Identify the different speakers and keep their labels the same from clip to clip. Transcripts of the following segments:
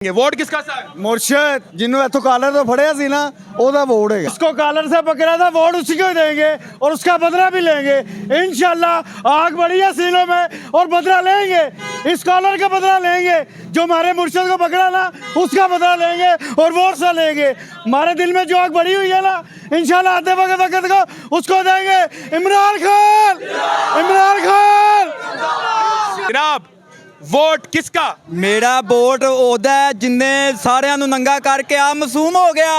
Speaker 1: Vote किसका sir?
Speaker 2: मुर्शद जिन्होंने इथों कालर तो फड़िया सी ना ओदा वोट है। इसको कालर से पकड़ा था, वोट उसी को देंगे और उसका बदला भी लेंगे इंशाल्लाह। आग बढ़ी है सीनों में और बदला लेंगे, इस कॉलर का बदला लेंगे। जो हमारे मुर्शद को पकड़ा ना उसका बदला लेंगे और वोट से लेंगे। हमारे दिल में जो आग बढ़ी हुई है ना इंशाल्लाह आते वक्त को उसको देंगे। इमरान खान, इमरान खान।
Speaker 1: जनाब वोट किसका?
Speaker 3: मेरा वोट ओदा है जिन्ने सारिਆਂ ਨੂੰ ਨੰਗਾ ਕਰਕੇ ਆ ਮਾਸੂਮ ਹੋ ਗਿਆ।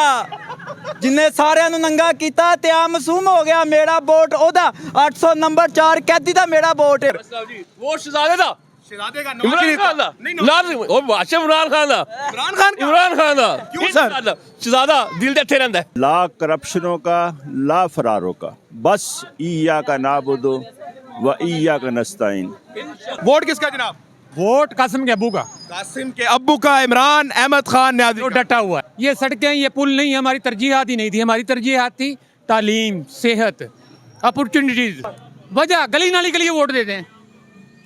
Speaker 3: जिन्ने सारिਆਂ ਨੂੰ ਨੰਗਾ ਕੀਤਾ ਤੇ ਆ ਮਾਸੂਮ ਹੋ ਗਿਆ। मेरा वोट ओदा 800 नंबर 4 कैदी दा मेरा वोट है।
Speaker 4: वोट शहजादे दा,
Speaker 1: शहजादे का
Speaker 4: इमरान खान दा, और बादशाह इमरान खान दा, इमरान खान दा।
Speaker 1: क्यों सर?
Speaker 4: शहजादा दिल दे इत्थे रहिंदा है।
Speaker 5: ला करप्शनों का, ला फरारों का, बस ईया का नाबुदो व ईया का नस्ताइन।
Speaker 1: वोट किसका जनाब?
Speaker 6: वोट कासिम के अबू का।
Speaker 1: कासिम के अब्बू का, इमरान अहमद खान न्याजी
Speaker 6: जो
Speaker 1: का।
Speaker 6: डटा हुआ है। ये सड़कें, ये पुल नहीं, हमारी तरजीहात ही नहीं थी। हमारी तरजीहात थी तालीम, सेहत, अपॉर्चुनिटीज। वजह गली नाली के लिए वोट देते हैं,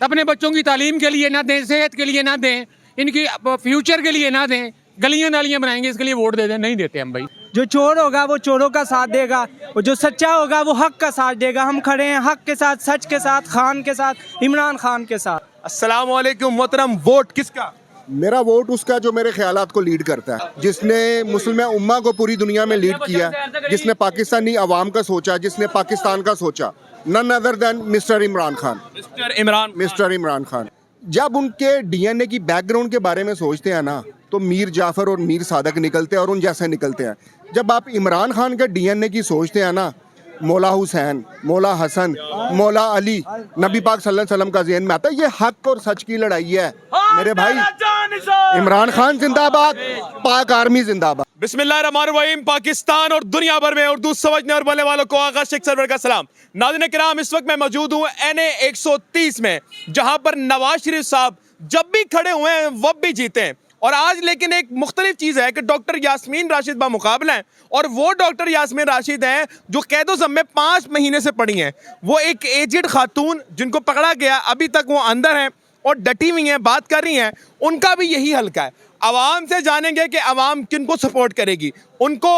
Speaker 6: अपने बच्चों की तालीम के लिए ना दें, सेहत के लिए ना दें, इनकी फ्यूचर के लिए ना दें, गलियां नालियां बनाएंगे इसके लिए वोट दे दें। नहीं देते हम भाई।
Speaker 7: जो चोर होगा वो चोरों का साथ देगा और जो सच्चा होगा वो हक का साथ देगा। हम खड़े हैं हक के साथ, सच के साथ, खान के साथ, इमरान खान के साथ।
Speaker 1: अस्सलाम वालेकुम मोहतरम। वोट किसका?
Speaker 8: मेरा वोट उसका जो मेरे ख्यालात को लीड करता है, जिसने मुस्लिम उम्मा को पूरी दुनिया में लीड किया, जिसने पाकिस्तानी अवाम का सोचा, जिसने पाकिस्तान का सोचा, none other than Mister Imran Khan. Mister Imran Khan. जब उनके डीएनए की बैकग्राउंड के बारे में सोचते हैं ना तो मीर जाफर और मीर सादक निकलते हैं और उन जैसे निकलते हैं। जब आप इमरान खान के डीएनए की सोचते हैं ना, मौला हुसैन, मौला हसन, मौला अली, नबी पाक सल्लल्लाहु अलैहि वसल्लम का ज़हन में आता है। ये हक और सच की लड़ाई है मेरे भाई। इमरान खान जिंदाबाद, पाक आर्मी जिंदाबाद।
Speaker 1: बिस्मिल्लाहिर्रहमानिर्रहीम। पाकिस्तान और दुनिया भर में उर्दू समझने और बोलने वालों को आगा शेख सरवर का सलाम। नाज़रीन किराम, इस वक्त मैं मौजूद हूँ NA 130 में, जहां पर नवाज शरीफ साहब जब भी खड़े हुए हैं वो भी जीते हैं। और आज लेकिन एक मुख्तलिफ चीज़ है कि डॉक्टर यास्मीन राशिद बामुकाबला हैं, और वो डॉक्टर यास्मीन राशिद हैं जो कैदो-ज़म में 5 महीने से पड़ी हैं। वो एक एजेड खातून जिनको पकड़ा गया, अभी तक वो अंदर हैं और डटी हुई हैं, बात कर रही हैं। उनका भी यही हल्का है। आवाम से जानेंगे कि आवाम किनको सपोर्ट करेगी। उनको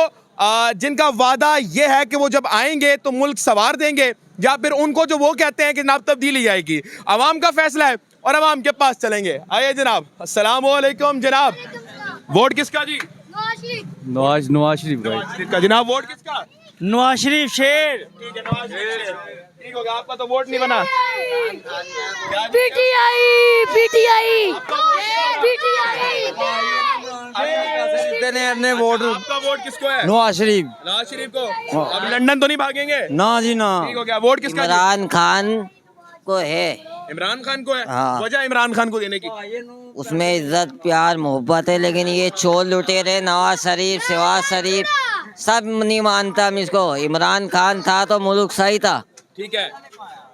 Speaker 1: जिनका वादा ये है कि वो जब आएंगे तो मुल्क सवार देंगे, या फिर उनको जो वो कहते हैं कि जनाब तब्दीली आएगी। आवाम का फैसला है और आवाम के पास चलेंगे। आइए जनाब। अस्सलाम वालेकुम जनाब। वोट किसका जी?
Speaker 3: नवाज शरीफ
Speaker 1: का जनाब। वोट किसका?
Speaker 7: नवाज शरीफ शेर।
Speaker 1: ठीक है, नवाज शरीफ। ठीक हो गया, आपका तो वोट नहीं बना।
Speaker 9: पीटीआई, पीटीआई,
Speaker 3: ने वोट
Speaker 1: आपका वोट किसको है?
Speaker 3: नवाज शरीफ।
Speaker 1: नवाज शरीफ को। अब लंदन तो नहीं भागेंगे?
Speaker 3: ना जी ना।
Speaker 1: ठीक हो गया। वोट किसका?
Speaker 10: इमरान खान को है।
Speaker 1: इमरान खान को है।
Speaker 10: हाँ।
Speaker 1: वजह इमरान खान को देने की?
Speaker 10: उसमें इज्जत प्यार मोहब्बत है, लेकिन ये चोर लुटेरे नवाज शरीफ, शहबाज शरीफ सब नहीं मानता हम इसको। इमरान खान था तो मुल्क सही था।
Speaker 1: ठीक है।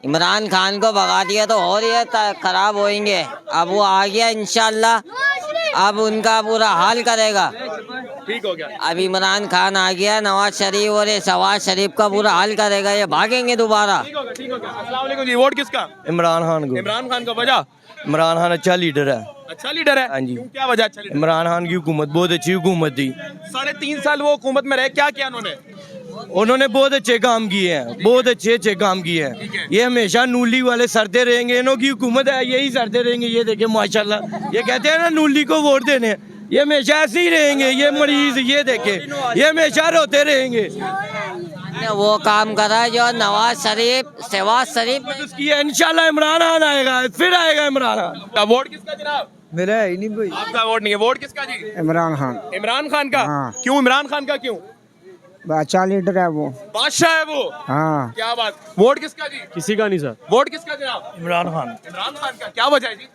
Speaker 10: इमरान खान को भगा दिया तो और ये खराब होएंगे। अब वो आ गया इंशाल्लाह, अब उनका पूरा हाल करेगा।
Speaker 1: ठीक हो गया।
Speaker 10: अब इमरान खान आ गया, नवाज शरीफ और ये शहबाज शरीफ का पूरा हाल करेगा। ये भागेंगे दोबारा।
Speaker 1: ठीक हो गया, ठीक हो गया। अस्सलाम वालेकुम जी। वोट किसका?
Speaker 3: इमरान खान को।
Speaker 1: इमरान खान का। वजह?
Speaker 3: इमरान खान अच्छा लीडर है।
Speaker 1: अच्छा लीडर है।
Speaker 3: हाँ जी।
Speaker 1: क्यों, क्या वजह? अच्छा लीडर।
Speaker 3: इमरान खान की हुकूमत बहुत अच्छी हुकूमत थी।
Speaker 1: 3.5 साल वो हुकूमत में रहे, क्या किया उन्होंने?
Speaker 3: उन्होंने बहुत अच्छे काम किए हैं, बहुत अच्छे काम किए हैं। ये हमेशा नूली वाले सरते रहेंगे, इन्हों की हुकूमत है यही सरते रहेंगे। ये देखिए माशाल्लाह, ये कहते हैं ना नूली को वोट देने, ये हमेशा ऐसे ही रहेंगे। ये मरीज ये देखे, ये हमेशा रोते रहेंगे।
Speaker 10: वो काम कर रहा है जो नवाज शरीफ, शहबाज शरीफ
Speaker 3: उसकी इंशाल्लाह इमरान खान आएगा, फिर आएगा इमरान खान।
Speaker 1: वोट किसका जनाब?
Speaker 7: मेरा है ही नहीं भाई।
Speaker 1: आपका वोट नहीं है। वोट किसका जी?
Speaker 7: इमरान खान।
Speaker 1: इमरान खान का।
Speaker 7: हाँ।
Speaker 1: क्यों इमरान खान का? क्यों?
Speaker 7: अच्छा लीडर है वो।
Speaker 1: बादशाह है वो।
Speaker 7: हाँ।
Speaker 1: क्या बात। वोट किसका जी?
Speaker 6: किसी का नहीं सर।
Speaker 1: वोट किसका जनाब?
Speaker 6: इमरान खान।
Speaker 1: इमरान खान का। क्या वजह है जी?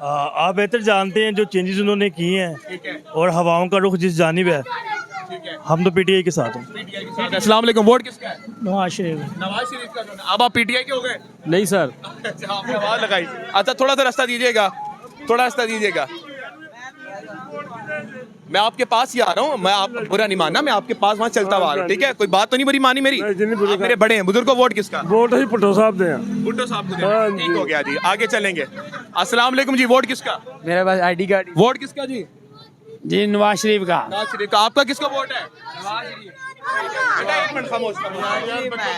Speaker 6: आप बेहतर जानते हैं जो चेंजेस उन्होंने किए हैं
Speaker 1: ठीक है।
Speaker 6: और हवाओं का रुख जिस जानिब है,
Speaker 1: ठीक है।
Speaker 6: हम तो पीटीआई के साथ हैं।
Speaker 1: पीटीआई के साथ। अस्सलाम वालेकुम। वोट किसका है?
Speaker 7: नवाज शरीफ।
Speaker 1: नवाज शरीफ का। अब आप पीटीआई के हो गए?
Speaker 6: नहीं सर।
Speaker 1: अच्छा, आपने आवाज लगाई। अच्छा, थोड़ा सा रास्ता दीजिएगा, थोड़ा रास्ता दीजिएगा। मैं आपके पास ही आ रहा हूँ, मैं आप बुरा नहीं मानना, मैं आपके पास वहाँ चलता हुआ आ रहा हूँ। ठीक है, कोई बात तो नहीं बुरी मानी मेरी? आप मेरे बड़े हैं, बुजुर्ग को वोट किसका?
Speaker 6: वोट ही भुट्टो साहब दे।
Speaker 1: भुट्टो साहब को देना। ठीक हो गया जी, आगे चलेंगे। अस्सलाम वालेकुम जी। वोट किसका?
Speaker 7: मेरे पास ID कार्ड।
Speaker 1: वोट किसका जी?
Speaker 7: जी नवाज शरीफ का।
Speaker 1: नवाज शरीफ का। आपका किसको वोट है? बेटा एक मिनट खामोश करो।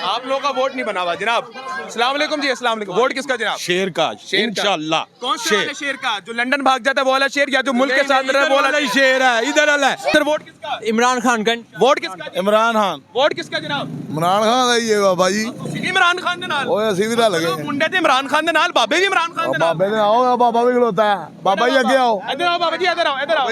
Speaker 1: आप लोगों का वोट नहीं बना हुआ जनाब। अस्सलाम वालेकुम जी। अस्सलाम वालेकुम। वोट किसका जनाब?
Speaker 5: शेर का
Speaker 1: इंशाल्लाह। कौन सा वाला शेर का? जो लंदन भाग जाता है वो वाला शेर, या जो मुल्क के साथ रहे वो वाला
Speaker 5: शेर है, इधर वाला है।
Speaker 1: सर वोट किसका?
Speaker 7: इमरान खान का।
Speaker 1: वोट किसका?
Speaker 5: इमरान खान।
Speaker 1: वोट किसका जनाब?
Speaker 5: इमरान खान है ये बाबा जी।
Speaker 1: इमरान खान दे नाल।
Speaker 5: ओए सीधी ना लगे।
Speaker 1: मुंडे ते इमरान खान दे नाल, बाबे भी इमरान खान दे नाल।
Speaker 5: बाबे ने आओ, बाबा भी खलोता है। बाबा जी आगे आओ।
Speaker 1: इधर आओ बाबा जी, इधर आओ, इधर आओ।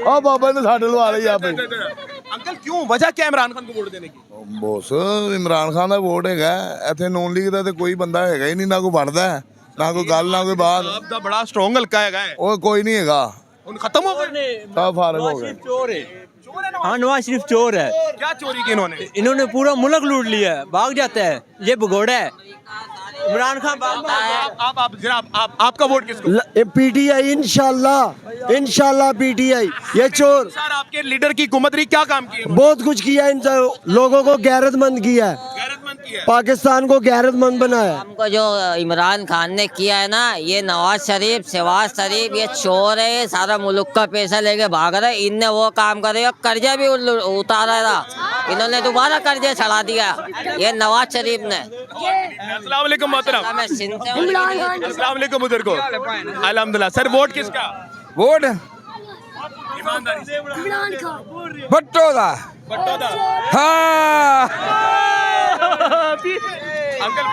Speaker 5: ओ बाबा ने साडे लवा लिया यहाँ पे।
Speaker 1: अंकल क्यों, वजह क्या है इमरान खान को वोट देने की?
Speaker 5: ਬੋਸ ਇਮਰਾਨ ਖਾਨ ਦਾ ਵੋਟ ਹੈਗਾ ਇੱਥੇ ਨੌਨ ਲੀਗ ਦਾ ਤੇ ਕੋਈ ਬੰਦਾ ਹੈਗਾ ਹੀ ਨਹੀਂ ਨਾ ਕੋਈ ਵੜਦਾ ਨਾ ਕੋਈ ਗੱਲ ਨਾ ਕੋਈ ਬਾਤ
Speaker 1: ਆਪ ਦਾ ਬੜਾ ਸਟਰੋਂਗ ਹਲਕਾ ਹੈਗਾ ਹੈ।
Speaker 5: ਉਹ ਕੋਈ ਨਹੀਂ ਹੈਗਾ
Speaker 1: ਹੁਣ ਖਤਮ ਹੋ गए।
Speaker 5: ਸਭ ਫਾਰਗ ਹੋ ਗਏ
Speaker 7: चोर है। हाँ नवाज शरीफ चोर है।
Speaker 1: क्या चोरी की इन्होंने?
Speaker 7: इन्होंने पूरा मुल्क लूट लिया है, भाग जाता है, ये भगोड़ा है। इमरान खान
Speaker 1: आप जनाब आपका वोट किसको?
Speaker 2: पीटीआई इंशाल्लाह, इंशाल्लाह पीटीआई। ये चोर
Speaker 1: सर आपके लीडर की हुकूमत रही, क्या काम किए?
Speaker 2: बहुत कुछ किया, इन लोगों को गैरतमंद किया है,
Speaker 1: गैरतमंद किया है।
Speaker 2: पाकिस्तान को गैरतमंद बनाया।
Speaker 10: हमको जो इमरान खान ने किया है ना, ये नवाज शरीफ, शहबाज शरीफ, ये चोर है, ये सारा मुल्क का पैसा लेके भाग रहे। इनने वो काम करे, कर्जा भी उतारा था, इन्होंने दोबारा कर्जा चढ़ा दिया, ये नवाज शरीफ ने।
Speaker 1: अस्सलाम वालेकुम मोहतरम।
Speaker 10: मैं सिंध से हूँ।
Speaker 1: अस्सलाम वालेकुम उधर को। अल्हम्दुलिल्लाह। सर वोट किसका?
Speaker 3: वोट
Speaker 1: ईमानदारी से।
Speaker 9: इमरान खान।
Speaker 3: भट्टो दा।
Speaker 1: भुट्टो दा।
Speaker 3: हाँ
Speaker 1: अंकल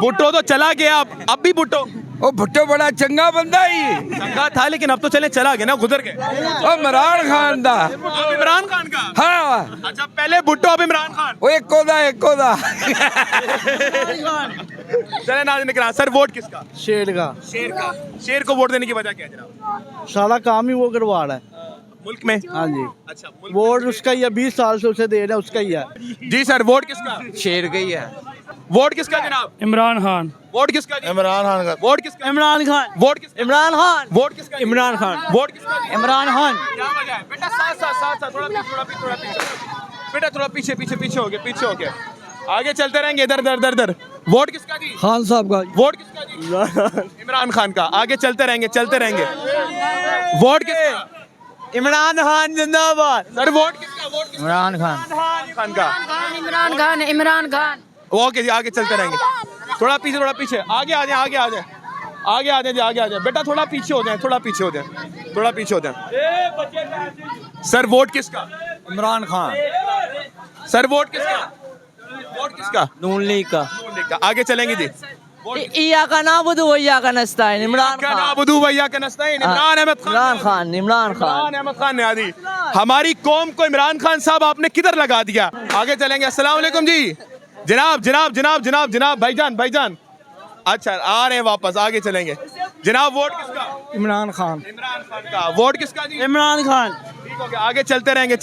Speaker 1: भुट्टो तो चला गया, अब भी भुट्टो
Speaker 3: ओ भुट्टो बड़ा चंगा बंदा ही
Speaker 1: चंगा था, लेकिन अब तो चले चला गया ना, गुजर गए।
Speaker 3: ओ इमरान खान दा।
Speaker 1: अब इमरान खान का।
Speaker 3: हाँ
Speaker 1: अच्छा पहले भुट्टो अब इमरान खान।
Speaker 3: वो एको दा
Speaker 1: चले नाज़रीन किराम, सर वोट किसका?
Speaker 2: शेर का।
Speaker 1: शेर का। शेर को वोट देने की वजह क्या है जनाब?
Speaker 2: सारा काम ही वो करवा रहा है
Speaker 1: मुल्क में।
Speaker 2: हाँ जी,
Speaker 1: अच्छा मुल्क
Speaker 2: वोट उसका ही है, 20 साल से उसे दे रहा है, उसका ही है।
Speaker 1: जी सर वोट किसका?
Speaker 3: शेर गई है।
Speaker 1: वोट किसका जनाब?
Speaker 7: इमरान खान।
Speaker 1: वोट किसका जी?
Speaker 5: इमरान खान का।
Speaker 1: वोट किसका?
Speaker 7: इमरान खान।
Speaker 1: वोट किसका?
Speaker 7: इमरान खान।
Speaker 1: वोट किसका?
Speaker 7: इमरान खान।
Speaker 1: वोट किसका?
Speaker 7: इमरान खान।
Speaker 1: क्या वजह है बेटा? साथ साथ साथ साथ थोड़ा पीछे बेटा, थोड़ा पीछे हो गया। आगे चलते रहेंगे, इधर। वोट किसका जी?
Speaker 2: खान साहब का।
Speaker 1: वोट किसका जी? इमरान खान का। आगे चलते रहेंगे। वोट किसका?
Speaker 7: इमरान खान जिंदाबाद।
Speaker 1: सर वोट किसका? वोट किसका?
Speaker 7: इमरान खान।
Speaker 1: खान का।
Speaker 9: इमरान खान।
Speaker 1: ओके जी, आगे चलते रहेंगे। थोड़ा पीछे आगे आ जाए बेटा, थोड़ा पीछे हो जाए। सर वोट किसका?
Speaker 7: इमरान खान।
Speaker 1: सर वोट किसका?
Speaker 7: नून लीग का।
Speaker 1: आगे चलेंगे जी।
Speaker 7: इया का नाबुदु वैया का नस्ताइन। इमरान
Speaker 1: क्या
Speaker 7: खान।
Speaker 1: नाबुदू भैया का नस्ताइन। इमरान अहमद खान ने आदि हमारी कौम को इमरान खान साहब आपने किधर लगा दिया। आगे चलेंगे। अस्सलाम वालेकुम जी। जनाब भाईजान। अच्छा आ रहे हैं वापस, आगे चलेंगे जनाब। वोट किसका?
Speaker 7: इमरान खान।
Speaker 1: इमरान खान का। वोट किसका जी?
Speaker 7: इमरान खान।
Speaker 1: ठीक हो गया, आगे चलते रहेंगे।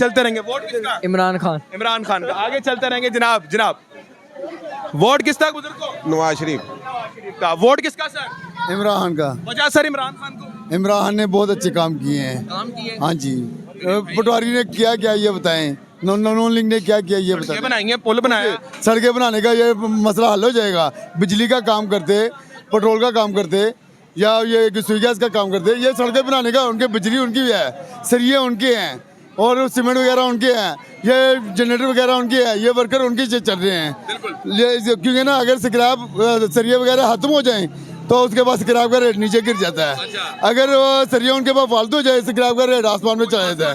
Speaker 1: वोट किसका?
Speaker 7: इमरान खान।
Speaker 1: इमरान खान का। आगे चलते रहेंगे जनाब। वोट किसका गुजर को?
Speaker 5: नवाज शरीफ
Speaker 1: का। वोट किसका सर?
Speaker 2: इमरान का।
Speaker 1: वजह सर इमरान खान को?
Speaker 2: इमरान ने बहुत अच्छे काम किए हैं। हाँ जी, पटवारी ने क्या ये बताएं, नॉन लिंक ने क्या किया ये बताएं।
Speaker 1: बनाएंगे, पुल बनाया,
Speaker 2: सड़कें बनाने का ये मसला हल हो जाएगा। बिजली का काम करते, पेट्रोल का काम करते, या ये रसोई गैस का काम करते, ये सड़कें बनाने का उनके बिजली उनकी है, सरिये उनके हैं, और सीमेंट वगैरह उनके हैं, ये जनरेटर वगैरह उनके हैं, ये वर्कर उनके चल रहे हैं। क्योंकि ना अगर स्क्रैप सरिये वगैरह खत्म हो जाएं तो उसके बाद स्क्रैप का रेट नीचे गिर जाता है। अगर सरिया उनके पास फालतू हो जाए, स्क्रैप का रेट आसमान में चला जाता है।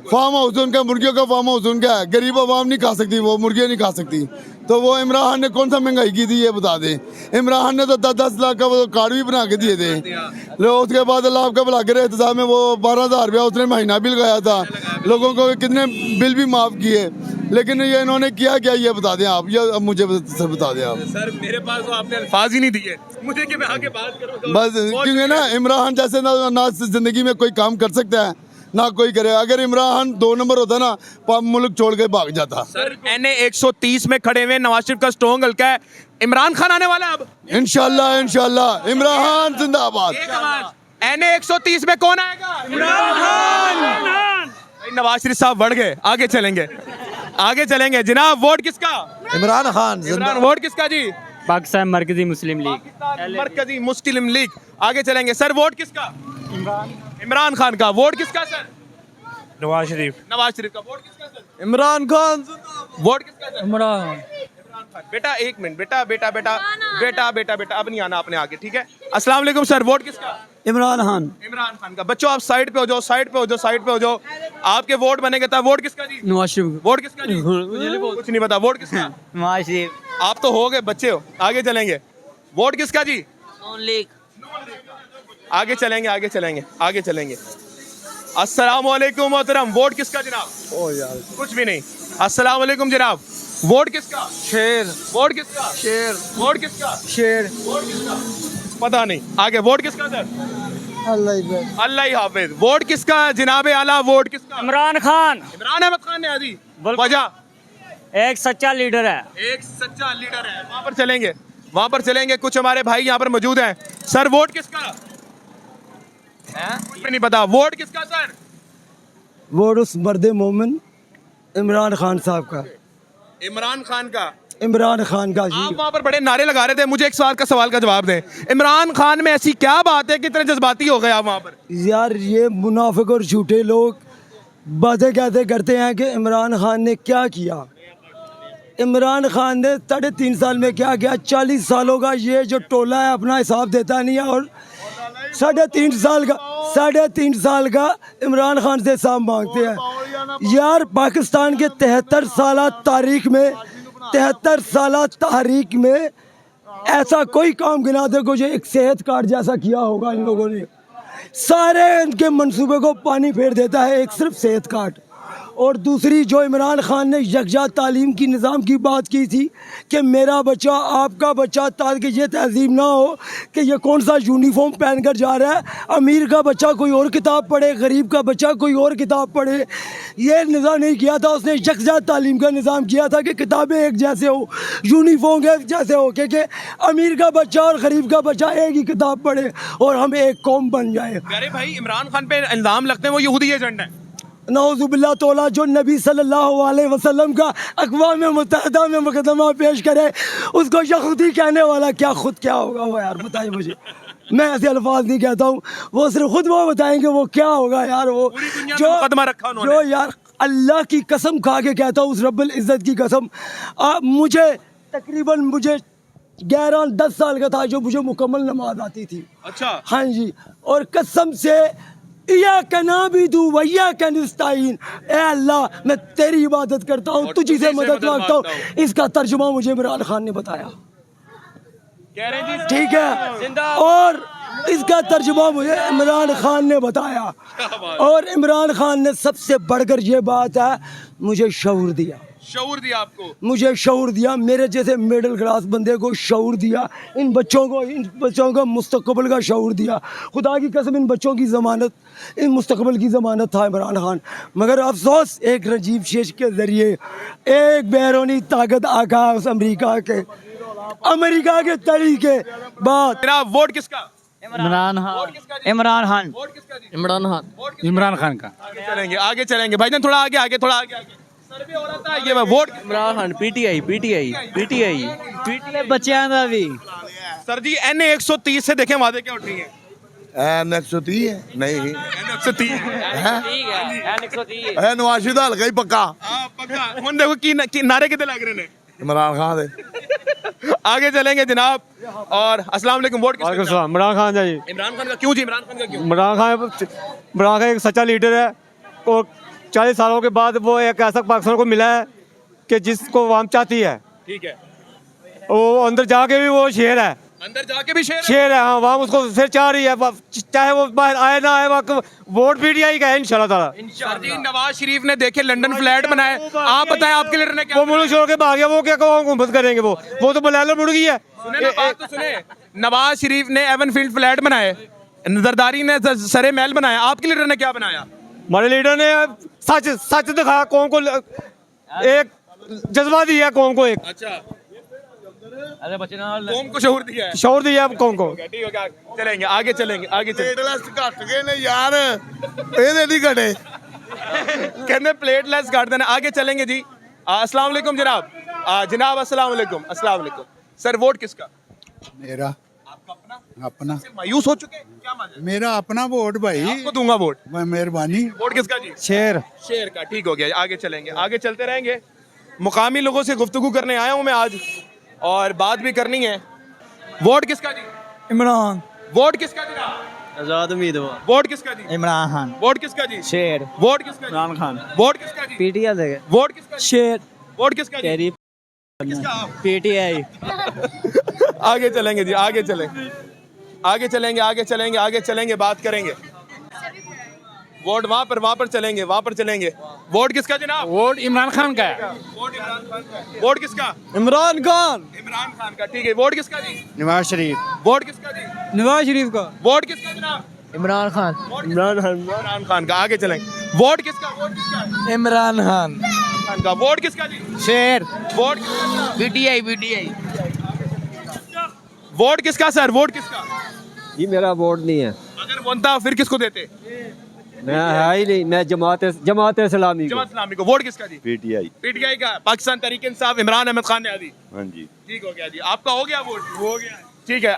Speaker 2: फार्म हाउस उनका, मुर्गियों का फार्म हाउस उनका है, गरीब आवाम नहीं खा सकती, वो मुर्गियाँ नहीं खा सकती। तो वो इमरान ने कौन सा महंगाई की थी ये बता दें। इमरान ने तो 10-10 लाख का वो कार्ड भी बना के दिए थे। उसके बाद अल्लाह आपका भला करे, इंतजाम में वो 12,000 रुपया उसने महीना बिल लगाया था, लोगों को कितने बिल भी माफ़ किए। लेकिन ये इन्होंने किया क्या ये बता दें आप, ये अब मुझे बता दें आप।
Speaker 1: सर मेरे पास तो आपने अल्फाज ही नहीं दिए मुझे कि मैं आगे बात करूं।
Speaker 2: बस क्योंकि ना इमरान जैसे ना जिंदगी में कोई काम कर सकता है ना कोई करे। अगर इमरान 2 नंबर होता ना, मुल्क छोड़ के भाग जाता।
Speaker 1: सर NA 130 में खड़े हुए नवाज शरीफ का स्ट्रॉन्ग हल्का है, इमरान खान आने वाला है अब।
Speaker 2: इंशाल्लाह इमरान जिंदाबाद।
Speaker 1: NA 130 में कौन आएगा? इमरान खान। नवाज शरीफ साहब बढ़ गए, आगे चलेंगे जनाब। वोट किसका?
Speaker 2: इमरान खान।
Speaker 1: वोट किसका जी?
Speaker 7: पाकिस्तान मरकजी मुस्लिम लीग।
Speaker 1: पाकिस्तान मरकजी मुस्लिम लीग। आगे चलेंगे सर, वोट किसका? इमरान खान का। वोट किसका सर?
Speaker 3: नवाज शरीफ।
Speaker 1: नवाज शरीफ का। वोट किसका सर?
Speaker 3: इमरान खान।
Speaker 1: वोट किसका सर?
Speaker 7: इमरान।
Speaker 1: इमरान खान। बेटा एक मिनट, बेटा बेटा बेटा बेटा बेटा बेटा अब नहीं आना आपने आगे, ठीक है? अस्सलाम वालेकुम सर, वोट किसका?
Speaker 2: इमरान खान।
Speaker 1: इमरान खान का। बच्चों आप साइड पे हो जाओ, साइड पे हो जाओ, साइड पे हो जाओ। आपके वोट बनेंगे तब। वोट किसका जी?
Speaker 7: नवाज शरीफ।
Speaker 1: वोट किसका जी? कुछ नहीं पता। वोट किसका?
Speaker 7: नवाज शरीफ।
Speaker 1: आप तो हो गए बच्चे हो। आगे चलेंगे। वोट किसका जी?
Speaker 10: नून लीग।
Speaker 1: आगे चलेंगे, आगे चलेंगे, आगे चलेंगे। अस्सलाम वालेकुम मोहतरम, वोट किसका जनाब?
Speaker 2: ओ यार,
Speaker 1: कुछ भी नहीं। अस्सलाम वालेकुम जनाब, वोट किसका?
Speaker 2: शेर।
Speaker 1: वोट किसका?
Speaker 2: शेर।
Speaker 1: वोट किसका?
Speaker 2: शेर।
Speaker 1: वोट किसका? पता नहीं। आगे वोट किसका सर? अल्लाह ही हाफिज। वोट किसका जनाब आला? वोट किसका?
Speaker 7: इमरान खान।
Speaker 1: इमरान अहमद खान ने आजी। वजह
Speaker 7: एक सच्चा लीडर है।
Speaker 1: एक सच्चा लीडर है। वहां पर चलेंगे, वहां पर चलेंगे। कुछ हमारे भाई यहाँ पर मौजूद हैं। सर वोट किसका? कुछ भी नहीं पता। वोट किसका सर?
Speaker 2: वोट उस मर्द मोमिन इमरान खान साहब का।
Speaker 1: इमरान खान का।
Speaker 2: इमरान खान का जी।
Speaker 1: आप वहाँ पर बड़े नारे लगा रहे थे। मुझे एक सवाल का जवाब दें। इमरान खान में ऐसी क्या बात है कि इतने जज्बाती हो गए आप वहाँ पर?
Speaker 2: यार ये मुनाफिक और झूठे लोग बातें कहते करते हैं कि इमरान खान ने क्या किया। इमरान खान ने 3.5 साल में क्या किया? 40 सालों का ये जो टोला है अपना हिसाब देता नहीं है, और 3.5 साल का इमरान खान से हिसाब मांगते हैं। यार पाकिस्तान के 73 साल तारीख में 73 साल तारीख में ऐसा कोई काम गिना दे को जो एक सेहत कार्ड जैसा किया होगा इन लोगों ने। सारे इनके मंसूबे को पानी फेर देता है एक सिर्फ सेहत कार्ड। और दूसरी जो इमरान खान ने यकजा तालीम की निज़ाम की बात की थी कि मेरा बच्चा आपका बच्चा, ताकि ये तहजीब ना हो कि ये कौन सा यूनिफॉर्म पहन कर जा रहा है, अमीर का बच्चा कोई और किताब पढ़े, गरीब का बच्चा कोई और किताब पढ़े। ये निज़ाम नहीं किया था उसने। यकजा तालीम का निज़ाम किया था कि किताबें एक जैसे हो, यूनिफॉर्म एक जैसे हो, कि अमीर का बच्चा और गरीब का बच्चा एक ही किताब पढ़े और हम एक कौम बन जाए।
Speaker 1: अरे भाई इमरान खान पे इल्जाम लगते हैं वो यहूदी एजेंट है।
Speaker 2: नौजुबिल्ला तोला जो नबी सल्लल्लाहु अलैहि वसल्लम का अक़वाम मुत्तहिदा में मुकदमा पेश करे उसको यहूदी कहने वाला क्या खुद क्या होगा वो? यार बताइए मुझे। मैं ऐसे अल्फाज नहीं कहता हूँ, वो सिर्फ खुद वो बताएंगे वो क्या होगा। यार वो जो
Speaker 1: मुकदमा रखा उन्होंने।
Speaker 2: जो यार अल्लाह की कसम खा के कहता हूँ, उस रब्बुल इज़्ज़त की कसम, मुझे तकरीबन 11-10 साल का था जो मुझे मुकम्मल नमाज आती थी।
Speaker 1: अच्छा।
Speaker 2: हाँ जी। और कसम से या कनाबिदु वैया कनस्ताइन, ए अल्लाह मैं तेरी इबादत करता हूँ, तुझी से मदद मांगता हूँ। इसका तर्जुमा मुझे इमरान खान ने बताया।
Speaker 1: कह रहे जी
Speaker 2: ठीक है, और इसका तर्जुमा मुझे इमरान खान ने बताया। और इमरान खान ने सबसे बढ़कर ये बात है मुझे शऊर दिया।
Speaker 1: शऊर दिया आपको? मुझे
Speaker 2: शऊर दिया, मेरे जैसे मिडिल क्लास बंदे को शऊर दिया, इन बच्चों का मुस्तकबिल का शऊर दिया। खुदा की कसम इन बच्चों की ज़मानत, इन मुस्तकबिल की ज़मानत था इमरान खान। मगर अफसोस एक रजीब शेष के ज़रिए एक बैरूनी ताकत आका उस अमेरिका के तरीके बाद।
Speaker 1: जनाब वोट किसका?
Speaker 7: इमरान खान। इमरान खान।
Speaker 1: वोट किसका जी?
Speaker 7: इमरान खान। इमरान खान का।
Speaker 1: आगे चलेंगे भाईजान, थोड़ा आगे आगे, थोड़ा आगे आगे। सर्वे हो रहा था ये वोट
Speaker 3: इमरान खान। पीटीआई
Speaker 7: बच्चों का भी।
Speaker 1: सर जी NA 130 से देखें वादे क्या उठ रही है?
Speaker 11: NA130 है नहीं
Speaker 1: NA 130
Speaker 11: है नवाशी दा हल्का ही पक्का।
Speaker 1: पक्का। हुन देखो की नारे कितने लग रहे हैं?
Speaker 11: इमरान खान दे।
Speaker 1: आगे चलेंगे जनाब। और अस्सलाम वालेकुम, वोट किसका?
Speaker 3: इमरान खान जी।
Speaker 1: इमरान खान का क्यों जी? इमरान खान का क्यों?
Speaker 3: इमरान खान एक सच्चा लीडर है और 40 सालों के बाद वो एक ऐसा पाकिस्तान को मिला है कि जिसको आवाम चाहती है।
Speaker 1: ठीक है।
Speaker 3: वो अंदर जाके भी वो शेर है।
Speaker 1: अंदर जाके भी
Speaker 3: शेर है। हाँ, आवाम उसको फिर चाह रही है, चाहे वो बाहर आए ना आए, वोट पीटीआई का है इंशाल्लाह ताला।
Speaker 1: सर जी नवाज शरीफ ने देखे लंदन फ्लैट बनाए, आप बताएं आपके लीडर ने क्या?
Speaker 3: वो मुल्क छोड़ के भाग गया, वो क्या हुकूमत करेंगे? वो तो बलैलो मुड़ गई है।
Speaker 1: सुने ना बात तो सुने। नवाज शरीफ ने एवनफील्ड फ्लैट बनाए, जरदारी ने सरे महल बनाया, आपके लीडर ने क्या बनाया?
Speaker 3: हमारे लीडर ने सच दिखाया कौम को, एक जज्बा दिया कौम को एक।
Speaker 1: अच्छा।
Speaker 3: अरे बच्चे
Speaker 1: कौम को शऊर दिया है।
Speaker 3: शऊर दिया कौम को।
Speaker 1: ठीक हो गया। चलेंगे आगे चलेंगे आगे
Speaker 11: घट गए ने यार, ये नहीं घटे।
Speaker 1: कहने प्लेटलेस काट देना। आगे चलेंगे जी। अस्सलाम वालेकुम जनाब। जनाब अस्सलाम वालेकुम। अस्सलाम वालेकुम। सर वोट किसका?
Speaker 11: मेरा
Speaker 1: आपका अपना?
Speaker 11: अपना
Speaker 1: से मायूस हो चुके हैं क्या माजरा?
Speaker 11: मेरा अपना वोट भाई,
Speaker 1: आपको दूंगा वोट।
Speaker 11: मेहरबानी।
Speaker 1: वोट किसका जी?
Speaker 2: शेर
Speaker 1: शेर का। ठीक हो गया, आगे चलेंगे, आगे चलते रहेंगे। मुकामी लोगों से गुफ्तगू करने आया हूं मैं आज और बात भी करनी है। वोट किसका जी?
Speaker 2: इमरान
Speaker 1: वोट किसका जनाब?
Speaker 3: आजाद उम्मीदवार
Speaker 1: वोट किसका जी?
Speaker 2: इमरान खान
Speaker 1: वोट किसका जी?
Speaker 3: शेर
Speaker 1: वोट किसका जी?
Speaker 2: इमरान खान
Speaker 1: वोट किसका जी?
Speaker 3: पीटीआई देगा
Speaker 1: वोट किसका जी?
Speaker 3: शेर
Speaker 1: वोट किसका जी?
Speaker 3: तेरी
Speaker 1: किसका आप?
Speaker 3: पीटीआई
Speaker 1: आगे चलेंगे जी, आगे चलेंगे, आगे चलेंगे, आगे चलेंगे, आगे चलेंगे, बात करेंगे। वोट वहां पर चलेंगे, वहां पर चलेंगे। वोट किसका जनाब?
Speaker 6: वोट इमरान खान का है।
Speaker 1: वोट इमरान खान का है। वोट किसका?
Speaker 2: इमरान खान
Speaker 1: इमरान खान का। ठीक है, वोट किसका जी?
Speaker 2: नवाज शरीफ
Speaker 1: वोट किसका जी?
Speaker 3: नवाज शरीफ का
Speaker 1: वोट किसका जनाब?
Speaker 3: इमरान खान
Speaker 1: इमरान खान का। आगे चलेंगे। वोट किसका? वोट किसका?
Speaker 3: इमरान खान
Speaker 1: खान का। वोट किसका जी?
Speaker 3: शेर
Speaker 1: वोट किसका?
Speaker 3: पीटीआई
Speaker 1: वोट किसका सर? वोट किसका?
Speaker 3: ये मेरा वोट नहीं है,
Speaker 1: अगर बनता फिर किसको देते?
Speaker 3: मैं है ही नहीं, मैं जमात इस्लामी
Speaker 1: जमात इस्लामी को। वोट किसका जी?
Speaker 5: पीटीआई।
Speaker 1: पीटीआई का। पाकिस्तान तहरीक इंसाफ, इमरान अहमद खान न्याजी।
Speaker 5: हाँ जी।
Speaker 1: ठीक हो गया जी, आपका हो गया वोट? हो गया। ठीक है,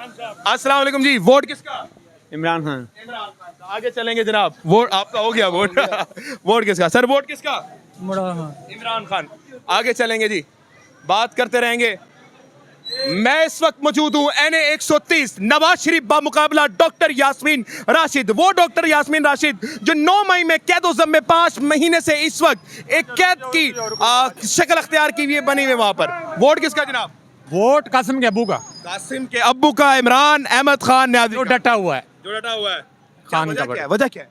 Speaker 1: अस्सलाम वालेकुम जी। वोट किसका?
Speaker 3: इमरान खान
Speaker 1: इमरान खान का। आगे चलेंगे जनाब। वोट आपका हो गया वोट। वोट किसका सर? वोट किसका? इमरान खान। आगे चलेंगे जी, बात करते रहेंगे। मैं इस वक्त मौजूद हूं NA 130 नवाज शरीफ बामुकाबला डॉक्टर यास्मीन राशिद। वो डॉक्टर यास्मीन राशिद जो 9 मई में कैद-ओ-ज़म में 5 महीने से इस वक्त एक कैद की शक्ल अख्तियार की हुई बनी हुई वहां पर। वोट किसका जनाब?
Speaker 6: वोट कासिम के अबू का,
Speaker 1: कासिम के अब्बू का, इमरान अहमद खान न्याजी
Speaker 6: जो डटा हुआ है।
Speaker 1: जो डटा हुआ है।
Speaker 6: खान
Speaker 1: वजह
Speaker 6: का
Speaker 1: क्या है? वजह क्या है?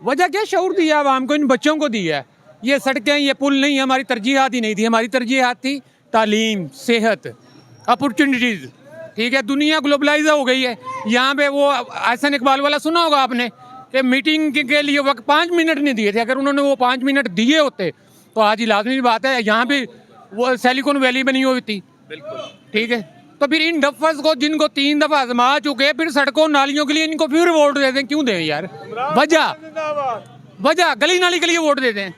Speaker 6: वजह क्या? शऊर दिया आवाम को, इन बच्चों को दिया है। ये सड़कें, ये पुल नहीं, हमारी तरजीहात ही नहीं थी। हमारी तरजीहात थी तालीम, सेहत, अपॉर्चुनिटीज़। ठीक है, दुनिया ग्लोबलाइज हो गई है। यहाँ पे वो एहसन इकबाल वाला सुना होगा आपने कि मीटिंग के लिए वक्त 5 मिनट नहीं दिए थे। अगर उन्होंने वो 5 मिनट दिए होते तो आज ही लाजमी बात है यहाँ पे वो सिलिकॉन वैली बनी हुई थी। बिल्कुल ठीक है। तो फिर इन डफर्स को जिनको 3 दफ़ा आजमा चुके, फिर सड़कों नालियों के लिए इनको फिर वोट दे दें, क्यों दें यार? वजह गली नाली के लिए वोट दे दें,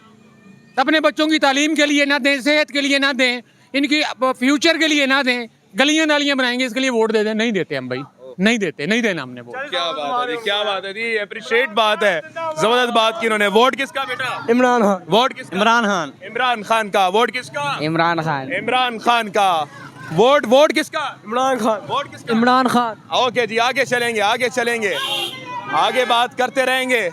Speaker 6: अपने बच्चों की तालीम के लिए ना दें, सेहत के लिए ना दें, इनकी फ्यूचर के लिए ना दें, गलियां नालियां बनाएंगे इसके लिए वोट दे दें। नहीं देते हम भाई, नहीं देते, नहीं देना हमने वोट।
Speaker 1: क्या बात है जी, क्या बात है जी, अप्रिशिएट बात है, जबरदस्त बात की इन्होंने। वोट किसका बेटा?
Speaker 3: इमरान खान
Speaker 1: वोट किसका?
Speaker 3: इमरान खान
Speaker 1: इमरान खान का। वोट किसका?
Speaker 3: इमरान खान
Speaker 1: इमरान खान का। वोट किसका?
Speaker 3: इमरान खान
Speaker 1: वोट किसका?
Speaker 3: इमरान खान।
Speaker 1: ओके जी, आगे चलेंगे, आगे चलेंगे, आगे बात करते रहेंगे।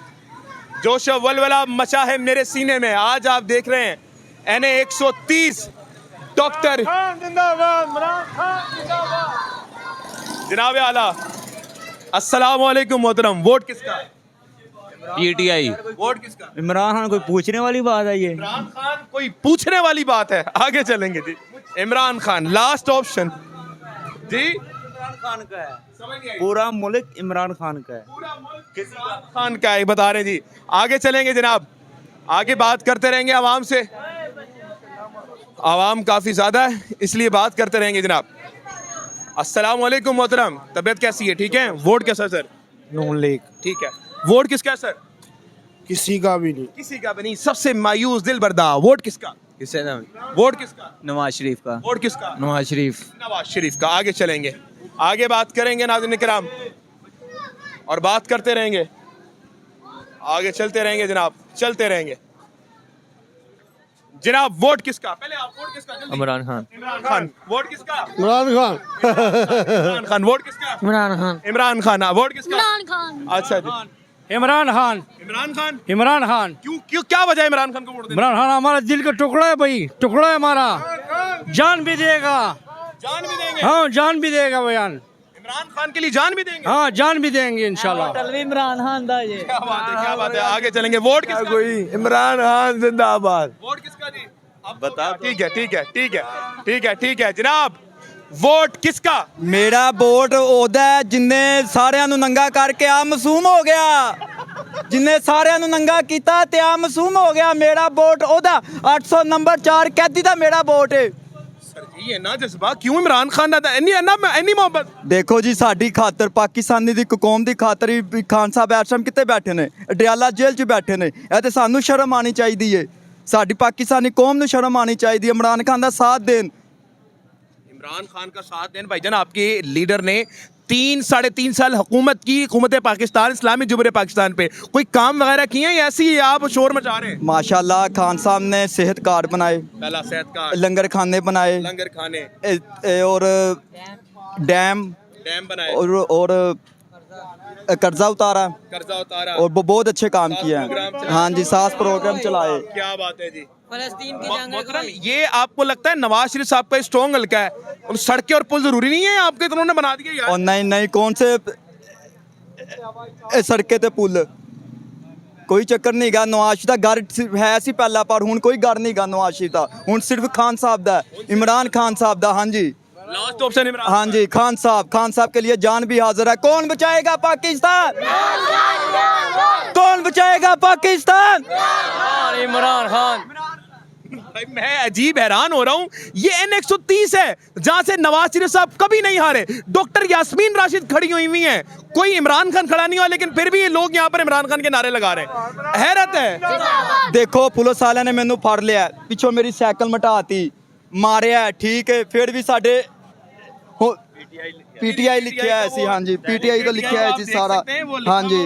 Speaker 1: जोश और वलवला मचा है मेरे सीने में। आज आप देख रहे हैं NA 130 डॉक्टर जनाब आला। अस्सलाम वालेकुम मोहतरम। वोट किसका?
Speaker 3: पीटीआई।
Speaker 1: वोट किसका?
Speaker 3: इमरान खान। कोई पूछने वाली बात है ये?
Speaker 1: इमरान खान कोई पूछने वाली बात है? आगे चलेंगे जी। इमरान खान लास्ट ऑप्शन जी।
Speaker 3: इमरान खान का है,
Speaker 1: समझ नहीं आई।
Speaker 3: पूरा मुल्क इमरान खान का है।
Speaker 1: पूरा मुल्क इमरान खान का है, बता रहे हैं जी। आगे चलेंगे जनाब, आगे बात करते रहेंगे आवाम से। आवाम काफ़ी ज़्यादा है इसलिए बात करते रहेंगे जनाब। अस्सलाम वालेकुम मोहतरम, तबीयत कैसी है? ठीक है। वोट कैसा सर?
Speaker 2: नून लीग।
Speaker 1: ठीक है। वोट किसका है सर?
Speaker 2: किसी का भी नहीं।
Speaker 1: किसी का भी नहीं। सबसे मायूस दिल बर्दा वोट किसका?
Speaker 3: किससे ना?
Speaker 1: वोट किसका?
Speaker 3: नवाज शरीफ का।
Speaker 1: वोट किसका?
Speaker 3: नवाज शरीफ।
Speaker 1: नवाज शरीफ का। आगे चलेंगे, आगे बात करेंगे नाज़रीन किराम और बात करते रहेंगे, आगे चलते रहेंगे जनाब, चलते रहेंगे जनाब। वोट किसका? पहले आप वोट किसका? जल्दी।
Speaker 3: इमरान खान।
Speaker 1: इमरान खान। वोट किसका?
Speaker 2: इमरान खान।
Speaker 1: इमरान खान। वोट किसका?
Speaker 3: इमरान खान।
Speaker 1: इमरान खान। वोट किसका?
Speaker 9: इमरान खान।
Speaker 1: अच्छा जी,
Speaker 2: इमरान खान।
Speaker 1: इमरान खान।
Speaker 2: इमरान खान।
Speaker 1: क्यों क्यों क्या वजह है इमरान खान को वोट देने?
Speaker 2: इमरान खान हमारा दिल का टुकड़ा है भाई, टुकड़ा है हमारा। जान भी देगा।
Speaker 1: जान भी देंगे?
Speaker 2: हाँ जान भी देगा बयान।
Speaker 1: इमरान खान के लिए जान भी देंगे?
Speaker 2: हाँ जान भी देंगे इंशाल्लाह।
Speaker 3: इमरान खान दा ये।
Speaker 1: क्या बात है, क्या बात है। आगे चलेंगे। वोट किसका?
Speaker 3: कोई इमरान खान जिंदाबाद।
Speaker 1: वोट किसका जी? आप बता। ठीक है, ठीक है, ठीक है, ठीक है, ठीक है जनाब। वोट किसका?
Speaker 3: मेरा वोट ओदा है जिन्ने सारिਆਂ ਨੂੰ ਨੰਗਾ ਕਰਕੇ ਆ ਮਾਸੂਮ ਹੋ ਗਿਆ, ਜਿੰਨੇ ਸਾਰਿਆਂ ਨੂੰ ਨੰਗਾ ਕੀਤਾ ਤੇ ਆ ਮਾਸੂਮ ਹੋ ਗਿਆ। ਮੇਰਾ ਵੋਟ ਉਹਦਾ 800 ਨੰਬਰ 4 ਕੈਦੀ ਦਾ ਮੇਰਾ ਵੋਟ ਹੈ।
Speaker 1: सर जी ये ना जज्बा क्यों इमरान खान दा इन्नी मोहब्बत?
Speaker 3: ਦੇਖੋ ਜੀ ਸਾਡੀ ਖਾਤਰ ਪਾਕਿਸਤਾਨੀ ਦੀ ਕੌਮ ਦੀ ਖਾਤਰ ਹੀ ਖਾਨ ਸਾਹਿਬ ਐਸ਼ਮ ਕਿੱਥੇ ਬੈਠੇ ਨੇ? ਅਡਿਆਲਾ ਜੇਲ੍ਹ 'ਚ ਬੈਠੇ ਨੇ। ਇਹ ਤੇ ਸਾਨੂੰ ਸ਼ਰਮ ਆਣੀ ਚਾਹੀਦੀ ਏ। ਸਾਡੀ ਪਾਕਿਸਤਾਨੀ ਕੌਮ ਨੂੰ ਸ਼ਰਮ ਆਣੀ ਚਾਹੀਦੀ ਹੈ। ਇਮਰਾਨ ਖਾਨ ਦਾ ਸਾਥ ਦੇਣ।
Speaker 1: इमरान खान का साथ दें भाईजान, आपके लीडर ने 3-3.5 साल हुकूमत की, हुकूमत पाकिस्तान, इस्लामी जुमहूरियत पाकिस्तान पे कोई काम वगैरह किए हैं या ऐसे ही आप शोर मचा रहे हैं?
Speaker 3: माशाल्लाह खान साहब ने सेहत कार्ड बनाए,
Speaker 1: पहला सेहत कार्ड,
Speaker 3: लंगर खाने बनाए,
Speaker 1: लंगर खाने,
Speaker 3: और डैम
Speaker 1: बनाए,
Speaker 3: और कर्जा उतारा, और बहुत अच्छे काम किए हैं। हाँ जी, सास प्रोग्राम चलाए।
Speaker 1: क्या बात है जी।
Speaker 10: फलस्तीन की
Speaker 1: मोहतरम, ये आपको लगता है नवाज शरीफ साहब का स्ट्रॉन्ग हल्का है और सड़कें और पुल जरूरी नहीं है आपके, तो उन्होंने बना दिया यार।
Speaker 3: और नहीं कौन से सड़कें ते पुल, कोई चक्कर नहीं गा। नवाज शरीफ दा घर है सी पहला, पर हुण कोई घर नहीं गा नवाज शरीफ दा, हुण सिर्फ खान साहब दा, इमरान खान साहब दा। हाँ जी,
Speaker 1: लास्ट ऑप्शन इमरान।
Speaker 3: हाँ जी, खान साहब के लिए जान भी हाजिर है। कौन बचाएगा पाकिस्तान? कौन बचाएगा पाकिस्तान?
Speaker 4: इमरान खान।
Speaker 1: भाई मैं अजीब हैरान हो रहा हूँ, ये N130 है जहां से नवाज शरीफ साहब कभी नहीं हारे। डॉक्टर यास्मीन राशिद खड़ी हुई हैं, कोई इमरान खान खड़ा नहीं हुआ, लेकिन फिर भी ये लोग यहाँ पर इमरान खान के नारे लगा रहे हैं। हैरत है।
Speaker 3: देखो पुलिस वाले ने मैनू फड़ लिया, पिछों मेरी साइकिल मटाती, मारिया, ठीक है, फिर भी साडे पीटीआई लिखा है सी। हाँ जी, पीटीआई तो लिखा है जी सारा। हाँ जी,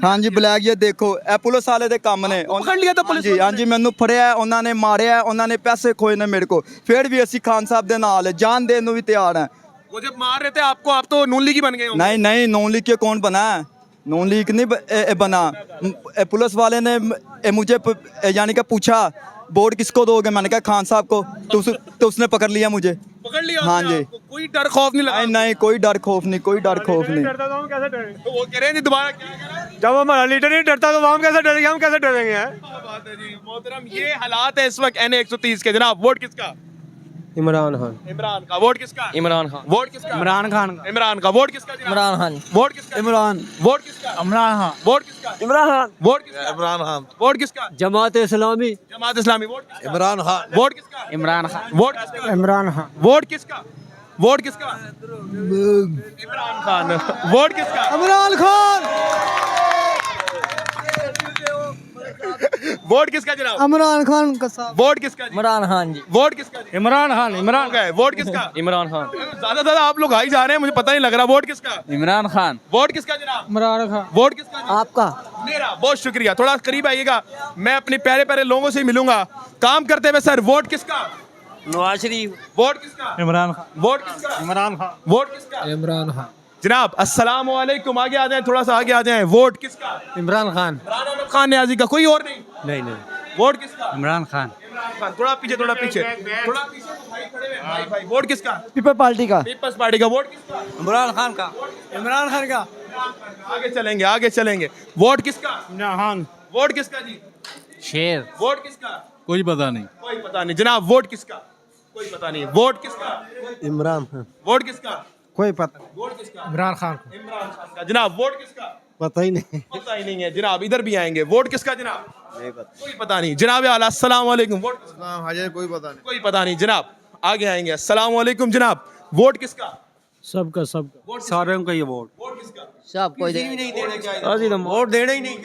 Speaker 3: हाँ जी, ब्लैक, ये देखो ए पुलिस वाले दे काम ने
Speaker 1: पकड़ लिया था पुलिस।
Speaker 3: हाँ जी, मैनू फड़िया, उन्होंने मारिया, उन्होंने पैसे खोए ने मेरे को, फिर भी असी खान साहब दे नाल जान देने भी तैयार हैं।
Speaker 1: वो जब मार रहे थे आपको, आप तो नून लीग ही बन गए होंगे।
Speaker 3: नहीं, नून लीग के कौन बना है? नून लीग नहीं बना। पुलिस वाले ने मुझे यानी कि पूछा वोट किसको दोगे, मैंने कहा खान साहब को, तो उसने पकड़ लिया मुझे।
Speaker 1: पकड़ लिया?
Speaker 3: हाँ जी।
Speaker 1: कोई डर खौफ नहीं लगा?
Speaker 3: नहीं, कोई डर खौफ नहीं, कोई डर खौफ नहीं।
Speaker 1: तो वो कह रहे हैं दोबारा क्या कह रहे हैं?
Speaker 2: जब हमारा लीडर नहीं डरता तो हम कैसे डरेंगे? हम कैसे डरेंगे?
Speaker 1: क्या बात है जी। मोहतरम, ये हालात है इस वक्त N130 के। जनाब, वोट किसका?
Speaker 7: इमरान खान।
Speaker 1: इमरान का। वोट किसका?
Speaker 4: इमरान खान।
Speaker 1: वोट किसका?
Speaker 2: इमरान खान।
Speaker 1: इमरान का। वोट किसका?
Speaker 10: इमरान खान।
Speaker 1: वोट किसका?
Speaker 2: इमरान।
Speaker 1: वोट किसका?
Speaker 2: इमरान खान।
Speaker 1: वोट किसका?
Speaker 2: इमरान खान।
Speaker 1: वोट किसका?
Speaker 11: इमरान खान।
Speaker 1: वोट किसका?
Speaker 7: जमात इस्लामी।
Speaker 1: जमात इस्लामी। वोट किसका?
Speaker 11: इमरान खान।
Speaker 1: वोट किसका?
Speaker 7: इमरान खान।
Speaker 1: वोट किसका?
Speaker 2: इमरान खान।
Speaker 1: वोट किसका? वोट किसका? इमरान खान। वोट किसका?
Speaker 2: इमरान खान।
Speaker 1: वोट किसका जनाब?
Speaker 2: इमरान खान का साहब।
Speaker 1: वोट किसका?
Speaker 10: इमरान खान जी।
Speaker 1: वोट किसका?
Speaker 2: इमरान खान।
Speaker 1: इमरान का है। वोट किसका?
Speaker 4: इमरान खान।
Speaker 1: ज्यादा आप लोग हाई जा रहे हैं, मुझे पता नहीं लग रहा। वोट किसका?
Speaker 7: इमरान खान।
Speaker 1: वोट किसका जनाब?
Speaker 2: इमरान खान।
Speaker 1: वोट किसका?
Speaker 10: आपका?
Speaker 1: मेरा। बहुत शुक्रिया, थोड़ा करीब आइएगा, मैं अपने प्यारे प्यारे लोगों से मिलूंगा काम करते हुए। सर, वोट किसका?
Speaker 10: नवाज शरीफ।
Speaker 1: वोट किसका?
Speaker 2: इमरान खान।
Speaker 1: वोट किसका?
Speaker 2: इमरान खान।
Speaker 1: वोट किसका?
Speaker 7: इमरान खान।
Speaker 1: जनाब अस्सलाम वालेकुम, आगे आ जाए, थोड़ा सा आगे आ जाए। वोट किसका?
Speaker 7: इमरान खान।
Speaker 1: खान न्याजी का। कोई और नहीं?
Speaker 7: नहीं।
Speaker 1: वोट किसका?
Speaker 7: इमरान खान।
Speaker 1: इमरान खान। थोड़ा पीछे, थोड़ा पीछे, थोड़ा पीछे। भाई खड़े हुए, भाई भाई। वोट किसका?
Speaker 2: पीपल पार्टी का।
Speaker 1: पीपल्स पार्टी का। वोट किसका?
Speaker 7: इमरान खान का। इमरान खान का।
Speaker 1: आगे चलेंगे, आगे चलेंगे। वोट किसका?
Speaker 2: खान।
Speaker 1: वोट किसका जी?
Speaker 7: शेर।
Speaker 1: वोट किसका?
Speaker 7: कोई पता नहीं।
Speaker 1: कोई पता नहीं जनाब। वोट किसका? कोई पता नहीं। वोट किसका?
Speaker 2: इमरान खान।
Speaker 1: वोट किसका?
Speaker 2: कोई पता।
Speaker 1: वोट किसका?
Speaker 2: इमरान खान।
Speaker 1: इमरान खान का। जनाब, वोट किसका?
Speaker 2: पता ही नहीं।
Speaker 1: पता ही नहीं है जनाब। इधर भी आएंगे। वोट किसका जनाब? नहीं पता। कोई पता नहीं जनाब। आला अस्सलाम वालेकुम। वोट किसका?
Speaker 11: हाजिर कोई पता नहीं।
Speaker 1: कोई पता नहीं जनाब। आगे आएंगे। अस्सलाम वालेकुम जनाब। वोट किसका?
Speaker 7: सबका सारे का ये वोट।
Speaker 1: वोट किसका?
Speaker 10: सब कोई
Speaker 7: वोट देना ही नहीं।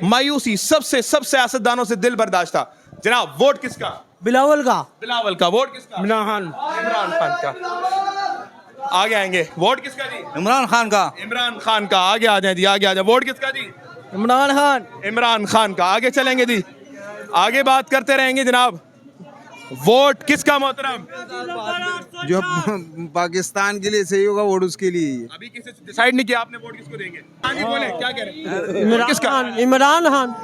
Speaker 1: मायूसी सबसे सब सियासतदानों से दिल बर्दाश्त था जनाब। वोट किसका?
Speaker 7: बिलावल का।
Speaker 1: बिलावल का। वोट किसका?
Speaker 7: इमरान खान।
Speaker 1: इमरान खान का। आगे आएंगे। वोट किसका जी?
Speaker 7: इमरान खान का।
Speaker 1: इमरान खान का। आगे आ जाए जी, आगे आ जाए। वोट किसका जी?
Speaker 7: इमरान खान।
Speaker 1: इमरान खान का। आगे चलेंगे जी, आगे बात करते रहेंगे जनाब। वोट किसका मोहतरम?
Speaker 11: जो पाकिस्तान के लिए सही होगा वोट उसके लिए।
Speaker 1: अभी किसी डिसाइड नहीं किया आपने वोट किसको देंगे? हाँ जी, बोले क्या कह रहे हैं? वोट किसका?
Speaker 7: इमरान खान।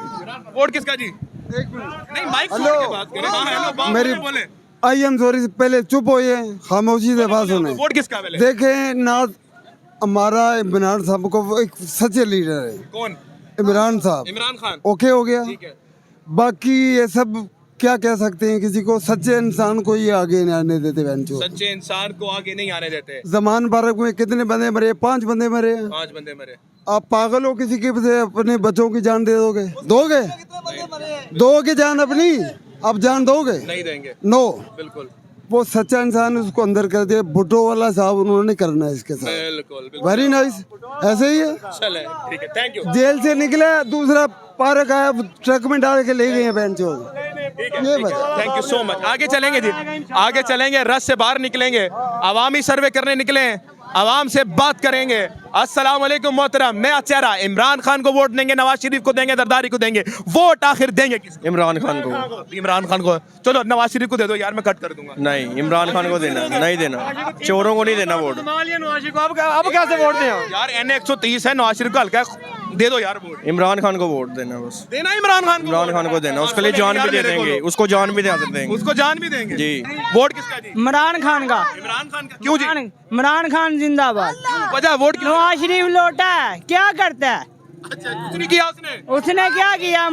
Speaker 1: वोट किसका जी? नहीं, माइक छोड़ के बात करें। हाँ, हेलो, बात
Speaker 2: मेरी
Speaker 1: करें, बोले।
Speaker 2: आई एम सॉरी, पहले चुप होइए, खामोशी से बात सुने।
Speaker 1: वोट किसका पहले?
Speaker 2: देखें ना, हमारा इमरान साहब को एक सच्चे लीडर है।
Speaker 1: कौन?
Speaker 2: इमरान साहब।
Speaker 1: इमरान खान।
Speaker 2: ओके हो गया।
Speaker 1: ठीक है।
Speaker 2: बाकी ये सब क्या कह सकते हैं, किसी को सच्चे इंसान को ये आगे नहीं आने देते बहन चो।
Speaker 1: सच्चे इंसान को आगे नहीं आने देते।
Speaker 2: जमान भारत में कितने बंदे मरे? 5 बंदे मरे।
Speaker 1: 5 बंदे मरे।
Speaker 2: आप पागल हो? किसी के से अपने बच्चों की जान दे दोगे? दोगे? दोगे जान अपनी? आप जान दोगे?
Speaker 1: नहीं देंगे।
Speaker 2: नो।
Speaker 1: बिल्कुल।
Speaker 2: वो सच्चा इंसान उसको अंदर कर दिया। भुट्टो वाला साहब उन्होंने करना है इसके साथ।
Speaker 1: बिल्कुल, बिल्कुल।
Speaker 2: Very nice. ऐसे ही है।
Speaker 1: चले, ठीक है, थैंक यू।
Speaker 2: जेल से निकला, दूसरा पार्क आया, ट्रक में डाल के ले गए हैं बहन चो।
Speaker 1: Thank you so much. आगे चलेंगे जी, आगे चलेंगे, रस से बाहर निकलेंगे, अवामी सर्वे करने निकले हैं, आवाम से बात करेंगे। अस्सलाम वालेकुम मोहतरम, नया चेहरा, इमरान खान को वोट देंगे, नवाज शरीफ को देंगे, जरदारी को देंगे, वोट आखिर देंगे किसको?
Speaker 3: इमरान खान को।
Speaker 1: इमरान खान को। चलो नवाज शरीफ को दे दो यार, मैं कट कर दूंगा।
Speaker 3: नहीं, इमरान खान को देना, नहीं देना, चोरों को नहीं देना वोट।
Speaker 2: अब कैसे वोट दें
Speaker 1: यार एन 130 है, नवाज शरीफ का हल्का है, दे दो यार वोट।
Speaker 3: इमरान खान को वोट देना बस,
Speaker 1: देना इमरान खान को,
Speaker 3: इमरान खान को देना, उसके लिए जान भी दे देंगे, उसको जान भी दे देंगे,
Speaker 1: उसको जान भी देंगे
Speaker 3: जी।
Speaker 1: वोट किसका जी?
Speaker 7: इमरान खान का।
Speaker 1: इमरान खान का। क्यों जी?
Speaker 7: इमरान खान जिंदाबाद।
Speaker 1: वजह वोट की?
Speaker 7: नवाज शरीफ लौटा है, क्या करता है?
Speaker 1: अच्छा, कुछ नहीं किया उसने।
Speaker 7: उसने क्या किया?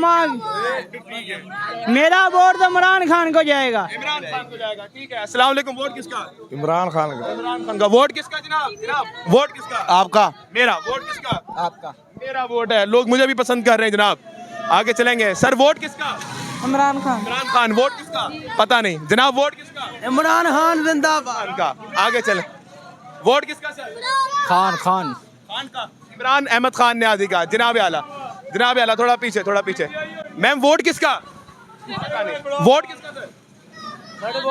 Speaker 7: मेरा वोट तो इमरान खान को जाएगा।
Speaker 1: इमरान खान को जाएगा, ठीक है। अस्सलाम वालेकुम, वोट किसका?
Speaker 2: इमरान खान का।
Speaker 1: इमरान खान का। वोट किसका जनाब? जनाब वोट किसका?
Speaker 2: आपका।
Speaker 1: मेरा। वोट किसका?
Speaker 2: आपका।
Speaker 1: मेरा वोट है, लोग मुझे भी पसंद कर रहे हैं जनाब। आगे चलेंगे सर, वोट किसका?
Speaker 7: इमरान खान।
Speaker 1: इमरान खान। वोट किसका? पता नहीं जनाब, वोट किसका?
Speaker 7: इमरान खान जिंदाबाद।
Speaker 1: खान का। आगे चले, वोट किसका सर?
Speaker 2: खान।
Speaker 1: खान का। इमरान अहमद खान न्याजी का। जनाब आला, जनाब आला, थोड़ा पीछे, थोड़ा पीछे। मैम वोट किसका? वोट किसका सर?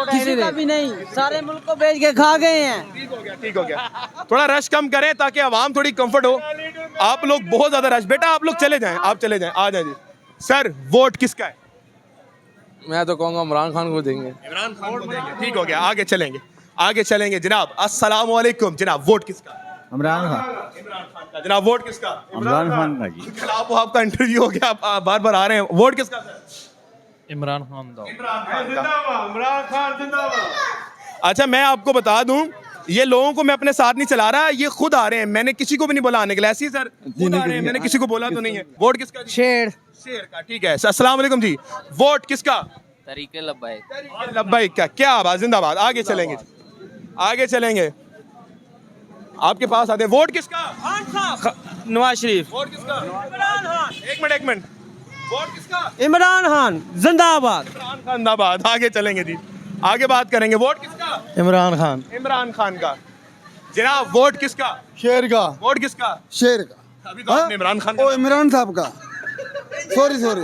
Speaker 7: किसी का भी नहीं, सारे मुल्क को बेच के खा गए हैं।
Speaker 1: ठीक हो गया, ठीक हो गया। थोड़ा रश कम करें ताकि आवाम थोड़ी कंफर्ट हो। आप लोग बहुत ज्यादा रश, बेटा आप लोग चले जाएं, आप चले जाएं, आ जाएं जी। सर वोट किसका है?
Speaker 4: मैं तो कहूँगा इमरान खान को देंगे।
Speaker 1: इमरान खान को देंगे, ठीक हो गया। आगे चलेंगे, आगे चलेंगे जनाब। अस्सलाम वालेकुम जनाब, वोट किसका?
Speaker 2: इमरान खान।
Speaker 1: इमरान खान का। जनाब वोट किसका?
Speaker 2: इमरान खान का जी।
Speaker 1: आपका इंटरव्यू हो गया, आप बार बार आ रहे हैं। वोट किसका सर?
Speaker 4: इमरान खान दो।
Speaker 1: इमरान खान जिंदाबाद। अच्छा मैं आपको बता दूं, ये लोगों को मैं अपने साथ नहीं चला रहा, ये खुद आ रहे हैं, मैंने किसी को भी नहीं बोला आने के लिए। ऐसी सर खुद आ रहे हैं, मैंने किसी को बोला तो नहीं है। वोट किसका?
Speaker 7: शेर।
Speaker 1: शेर का, ठीक है। अस्सलाम वालेकुम जी, वोट किसका?
Speaker 10: तरीके लब्बाइक।
Speaker 1: लब्बाइक का। क्या आवाज, जिंदाबाद। आगे चलेंगे, आगे चलेंगे, आपके पास आते हैं। वोट किसका?
Speaker 3: नवाज शरीफ।
Speaker 1: वोट किसका? एक मिनट, एक मिनट। वोट किसका?
Speaker 7: इमरान खान जिंदाबाद।
Speaker 1: इमरान खान जिंदाबाद। आगे चलेंगे जी, आगे बात करेंगे। वोट किसका?
Speaker 2: इमरान खान।
Speaker 1: इमरान खान का। जनाब वोट किसका?
Speaker 2: शेर का।
Speaker 1: वोट किसका?
Speaker 2: शेर का।
Speaker 1: अभी तो आपने इमरान खान
Speaker 2: ओ इमरान साहब का। Sorry sorry.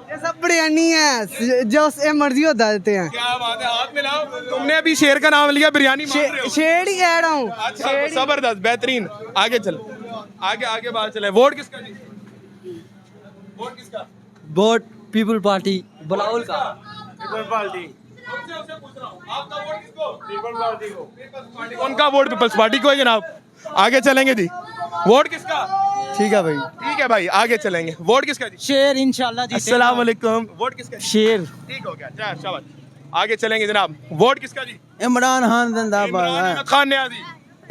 Speaker 7: ये सब बिरयानी है, जो से मर्जी होता देते हैं।
Speaker 1: क्या बात है, हाथ मिलाओ। तुमने अभी शेर का नाम लिया, बिरयानी मांग रहे हो।
Speaker 7: शेर ही कह रहा हूँ।
Speaker 1: अच्छा जबरदस्त, बेहतरीन। आगे चल, आगे आगे बात चले। वोट किसका जी? वोट किसका?
Speaker 7: वोट पीपल पार्टी बलाउल का।
Speaker 1: People Party. उससे पूछ रहा हूं, आपका वोट किसको? पीपल पार्टी को। People's Party. उनका वोट पीपल्स पार्टी को है जनाब। आगे चलेंगे जी, वोट किसका?
Speaker 2: ठीक है भाई।
Speaker 1: ठीक है भाई, आगे चलेंगे। वोट किसका जी?
Speaker 7: शेर इंशाल्लाह जीतेगा।
Speaker 1: अस्सलाम वालेकुम। वोट किसका?
Speaker 7: शेर।
Speaker 1: ठीक हो गया, शाबाश। आगे चलेंगे जनाब। वोट किसका जी?
Speaker 7: इमरान खान
Speaker 1: इमरान
Speaker 7: जिंदाबाद।
Speaker 1: अहमद खान न्याजी।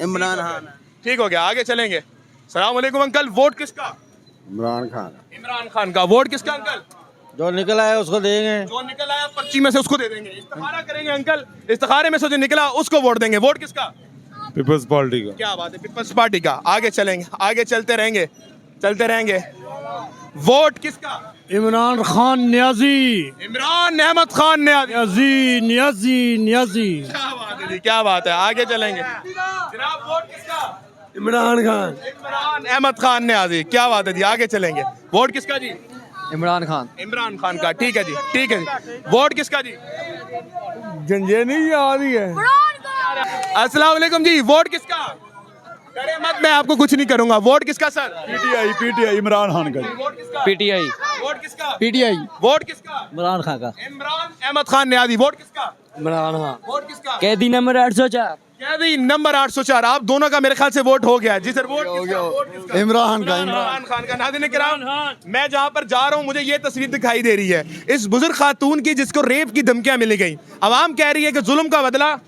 Speaker 7: इमरान खान।
Speaker 1: ठीक हो गया, आगे चलेंगे। सलाम वालेकुम अंकल, वोट किसका?
Speaker 2: इमरान खान।
Speaker 1: इमरान खान का। वोट किसका अंकल?
Speaker 3: जो निकल आया उसको देंगे।
Speaker 1: जो निकल आया पर्ची में से उसको दे देंगे। इस्तिखारा करेंगे अंकल, इस्तिखारे में से जो निकला उसको वोट देंगे। वोट किसका?
Speaker 2: पीपल्स पार्टी का।
Speaker 1: क्या बात है, पीपल्स पार्टी का। आगे चलेंगे, आगे चलते रहेंगे, चलते रहेंगे। वोट किसका?
Speaker 2: इमरान खान न्याजी।
Speaker 1: इमरान अहमद खान न्याजी।
Speaker 2: न्याजी न्याजी न्याजी।
Speaker 1: क्या बात है जी, क्या बात है। आगे चलेंगे जनाब। वोट किसका?
Speaker 2: इमरान खान।
Speaker 1: इमरान अहमद खान न्याजी। क्या बात है जी, आगे चलेंगे। वोट किसका जी?
Speaker 7: इमरान खान।
Speaker 1: इमरान खान का। ठीक है जी, ठीक है जी। वोट किसका जी?
Speaker 2: गंजे नहीं याद ही है।
Speaker 1: अस्सलाम वालेकुम जी, वोट किसका? डरे मत, मैं आपको कुछ नहीं करूंगा। वोट किसका सर?
Speaker 2: पीटीआई इमरान खान का।
Speaker 1: वोट किसका?
Speaker 7: पीटीआई।
Speaker 1: वोट किसका?
Speaker 7: पीटीआई।
Speaker 1: वोट किसका?
Speaker 7: इमरान खान का।
Speaker 1: इमरान अहमद खान न्याजी। वोट किसका?
Speaker 7: इमरान खान।
Speaker 1: वोट किसका?
Speaker 7: कैदी नंबर 804।
Speaker 1: कैदी नंबर 804। आप दोनों का मेरे ख्याल से वोट हो गया जी सर। वोट किसका?
Speaker 2: इमरान का।
Speaker 1: इमरान खान का। नाज़रीन किराम, मैं जहां पर जा रहा हूं मुझे ये तस्वीर दिखाई दे रही है इस बुजुर्ग खातून की जिसको रेप की धमकियां मिली गई। आवाम कह रही है कि जुल्म का बदला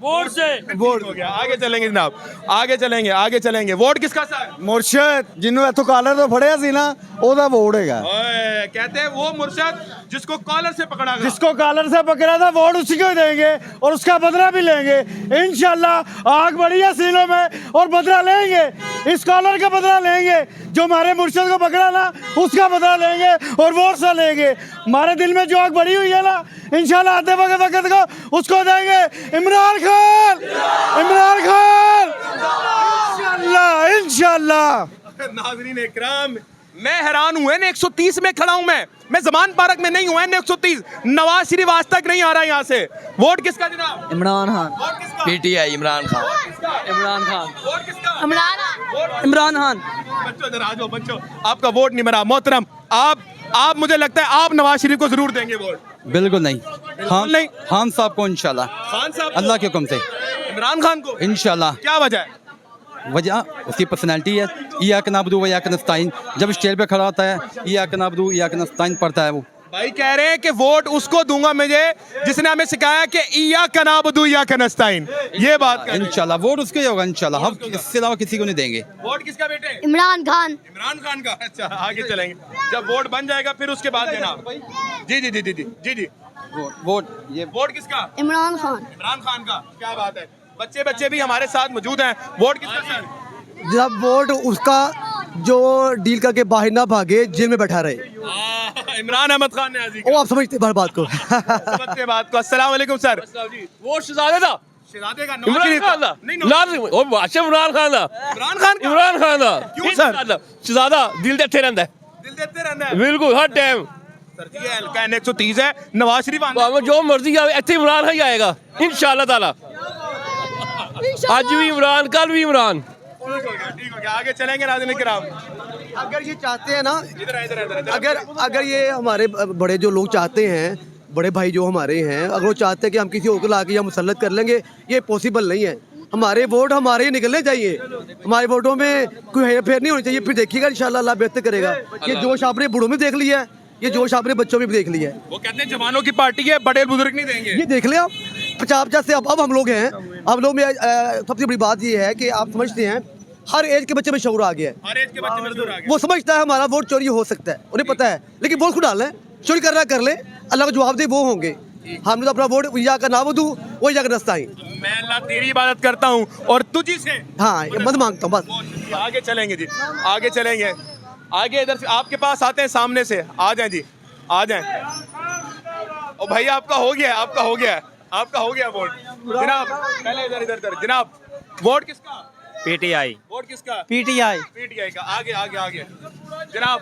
Speaker 1: वोट से। वोट हो गया। आगे चलेंगे जनाब, आगे चलेंगे, आगे चलेंगे। वोट किसका सर?
Speaker 2: मुर्शद जिन्होंने इथों कालर तो फड़िया सी ना, ओदा वोट हैगा।
Speaker 1: ओए, कहते हैं वो मुर्शद जिसको कॉलर से पकड़ा गया।
Speaker 2: जिसको कालर से पकड़ा था, वोट उसी को देंगे और उसका बदला भी लेंगे इंशाल्लाह। आग बढ़ी है सीनों में और बदला लेंगे, इस कॉलर का बदला लेंगे। जो हमारे मुर्शद को पकड़ा ना, उसका बदला लेंगे और वोट से लेंगे। हमारे दिल में जो आग बढ़ी हुई है ना, इंशाल्लाह आते वक्त को उसको देंगे। इमरान खान, इमरान खान, इंशाल्लाह इंशाल्लाह।
Speaker 1: नाज़रीन इकराम, मैं हैरान हूं, N130 में खड़ा हूं मैं जमान पार्क में नहीं हूं। N130 नवाज शरीफ आज तक नहीं आ रहा यहाँ से। वोट किसका जनाब?
Speaker 7: इमरान खान।
Speaker 1: वोट किसका?
Speaker 3: पीटीआई इमरान खान।
Speaker 7: इमरान खान।
Speaker 1: वोट किसका?
Speaker 7: इमरान खान।
Speaker 1: बच्चों इधर आ जाओ बच्चों, आपका वोट नहीं मरा। मोहतरम आप मुझे लगता है आप नवाज शरीफ को जरूर देंगे वोट।
Speaker 11: बिल्कुल नहीं। खान
Speaker 1: नहीं।
Speaker 11: खान साहब को इंशाल्लाह,
Speaker 1: खान साहब
Speaker 11: अल्लाह के हुक्म से
Speaker 1: इमरान खान को
Speaker 11: इंशाल्लाह।
Speaker 1: क्या वजह है?
Speaker 11: वजह उसकी पर्सनैलिटी है। इय्याक नअबुदु व इय्याक नस्तईन, जब स्टेज पे खड़ा होता है इय्याक नअबुदु इय्याक नस्तईन पढ़ता है वो।
Speaker 1: भाई कह रहे हैं कि वोट उसको दूंगा मुझे जिसने हमें सिखाया कि इय्याक नअबुदु व इय्याक नस्तईन। ये बात कर
Speaker 11: इंशाल्लाह वोट उसके ही होगा इंशाल्लाह, हम इसके अलावा किसी को नहीं देंगे।
Speaker 1: वोट किसका बेटे?
Speaker 9: इमरान खान।
Speaker 1: इमरान खान का। अच्छा आगे चलेंगे, जब वोट बन जाएगा फिर उसके बाद देना। जी जी जी जी जी जी जी
Speaker 11: वोट ये
Speaker 1: वोट किसका?
Speaker 9: इमरान खान।
Speaker 1: इमरान खान का। क्या बात है, बच्चे भी हमारे साथ मौजूद हैं। वोट किसका सर?
Speaker 2: जब वोट उसका जो डील करके बाहर ना भागे, जेल में बैठा रहे।
Speaker 1: इमरान अहमद खान ने
Speaker 2: वो आप समझते हैं बात को।
Speaker 1: समझते बात को। अस्सलाम वालेकुम सर।
Speaker 4: वो शहजादे था,
Speaker 1: शहजादे का
Speaker 4: इमरान खान था, वो बादशाह इमरान खान था,
Speaker 1: इमरान खान
Speaker 4: था।
Speaker 1: क्यों सर?
Speaker 4: शहजादा दिल देते रहता है,
Speaker 1: दिल देते रहना है
Speaker 4: बिल्कुल हर टाइम।
Speaker 1: सर जी ये हल्का N130 है, नवाज शरीफ आना है।
Speaker 4: जो मर्जी आए इतने इमरान ही आएगा इंशाल्लाह ताला। आज भी इमरान, कल भी इमरान।
Speaker 1: ठीक हो गया, आगे चलेंगे नाज़रीन किराम।
Speaker 2: अगर ये चाहते हैं ना,
Speaker 1: इधर
Speaker 2: अगर ये हमारे बड़े जो लोग चाहते हैं, बड़े भाई जो हमारे हैं, अगर वो चाहते हैं कि हम किसी और को ला के या मुसल्लत कर लेंगे, ये पॉसिबल नहीं है। हमारे वोट हमारे ही निकलने चाहिए, हमारे वोटों में कोई हेर फेर नहीं होनी चाहिए। फिर देखिएगा इंशाल्लाह अल्लाह बेहतर करेगा। ये जोश आपने बूढ़ों में देख लिया है, ये जोश आपने बच्चों में भी देख लिया है।
Speaker 1: वो कहते हैं जवानों की पार्टी है, बड़े बुजुर्ग नहीं देंगे।
Speaker 2: ये देख लिया 50-50 से अब हम लोग हैं। हम लोग में सबसे बड़ी बात ये है कि आप समझते हैं हर एज के बच्चे में शऊर आ गया है।
Speaker 1: हर एज के बच्चे मजदूर आ गए।
Speaker 2: वो समझता है हमारा वोट चोरी हो सकता है, उन्हें पता है, लेकिन वोट खुद डाल लें, चोरी कर रहा कर ले, अल्लाह का जवाब दे वो होंगे। हमने तो अपना वोट या का नाबुदू वो या का नस्ताइन।
Speaker 1: मैं अल्लाह तेरी इबादत करता हूँ और तुझी से
Speaker 2: हाँ ये मत मांगता हूँ बस।
Speaker 1: आगे चलेंगे जी, आगे चलेंगे। आगे इधर से आपके पास आते हैं, सामने से आ जाएं जी, आ जाएं। ओ भाई आपका हो गया, आपका हो गया, आपका हो गया वोट जनाब। पहले इधर इधर इधर जनाब, वोट किसका?
Speaker 3: पीटीआई।
Speaker 1: वोट किसका?
Speaker 7: पीटीआई।
Speaker 1: पीटीआई का। आगे आगे आगे जनाब,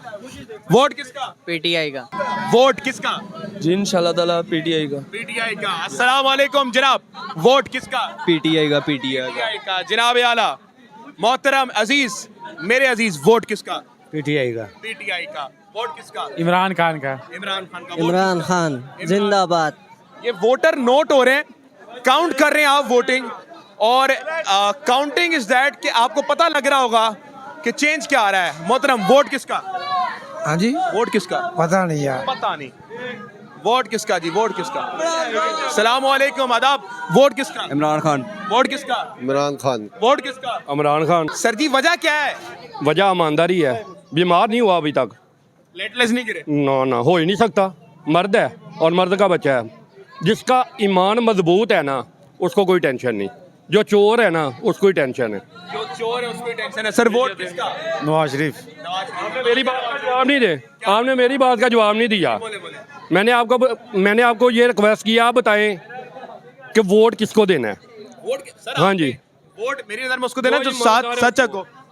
Speaker 1: वोट किसका?
Speaker 7: पीटीआई का।
Speaker 1: वोट किसका?
Speaker 3: जी इंशाल्लाह ताला पीटीआई का।
Speaker 1: पीटीआई का। अस्सलाम वालेकुम जनाब, वोट किसका?
Speaker 3: पीटीआई का। पीटीआई
Speaker 1: पीटीआई का। जनाब आला मोहतरम अजीज, मेरे अजीज, वोट किसका?
Speaker 3: पीटीआई का।
Speaker 1: पीटीआई का। वोट किसका?
Speaker 6: इमरान खान का।
Speaker 1: इमरान खान का।
Speaker 7: इमरान खान जिंदाबाद।
Speaker 1: ये वोटर नोट हो रहे हैं, काउंट कर रहे हैं आप वोटिंग, और काउंटिंग इज दैट कि आपको पता लग रहा होगा कि चेंज क्या आ रहा है। मोहतरम वोट किसका?
Speaker 2: हाँ जी
Speaker 1: वोट किसका?
Speaker 2: पता नहीं यार,
Speaker 1: पता नहीं। वोट किसका जी? वोट किसका? सलाम वालेकुम, आदाब। वोट किसका?
Speaker 11: इमरान खान।
Speaker 1: वोट किसका?
Speaker 8: इमरान खान।
Speaker 1: वोट किसका?
Speaker 4: इमरान खान।
Speaker 1: सर जी वजह क्या है?
Speaker 4: वजह ईमानदारी है, बीमार नहीं हुआ अभी तक।
Speaker 1: लेटलेस नहीं गिरे?
Speaker 4: ना ना, हो ही नहीं सकता। मर्द है और मर्द का बच्चा है। जिसका ईमान मजबूत है ना उसको कोई टेंशन नहीं, जो चोर है ना उसको ही टेंशन है।
Speaker 1: जो चोर है उसको टेंशन है। सर वोट किसका?
Speaker 2: नवाज शरीफ।
Speaker 4: आपने मेरी बात का जवाब नहीं दे, आपने मेरी बात का जवाब नहीं दिया। मैंने आपको ये रिक्वेस्ट किया, आप बताएं कि वोट किसको देना है।
Speaker 1: वोट सर
Speaker 4: हाँ जी,
Speaker 1: वोट मेरी नजर में उसको देना जो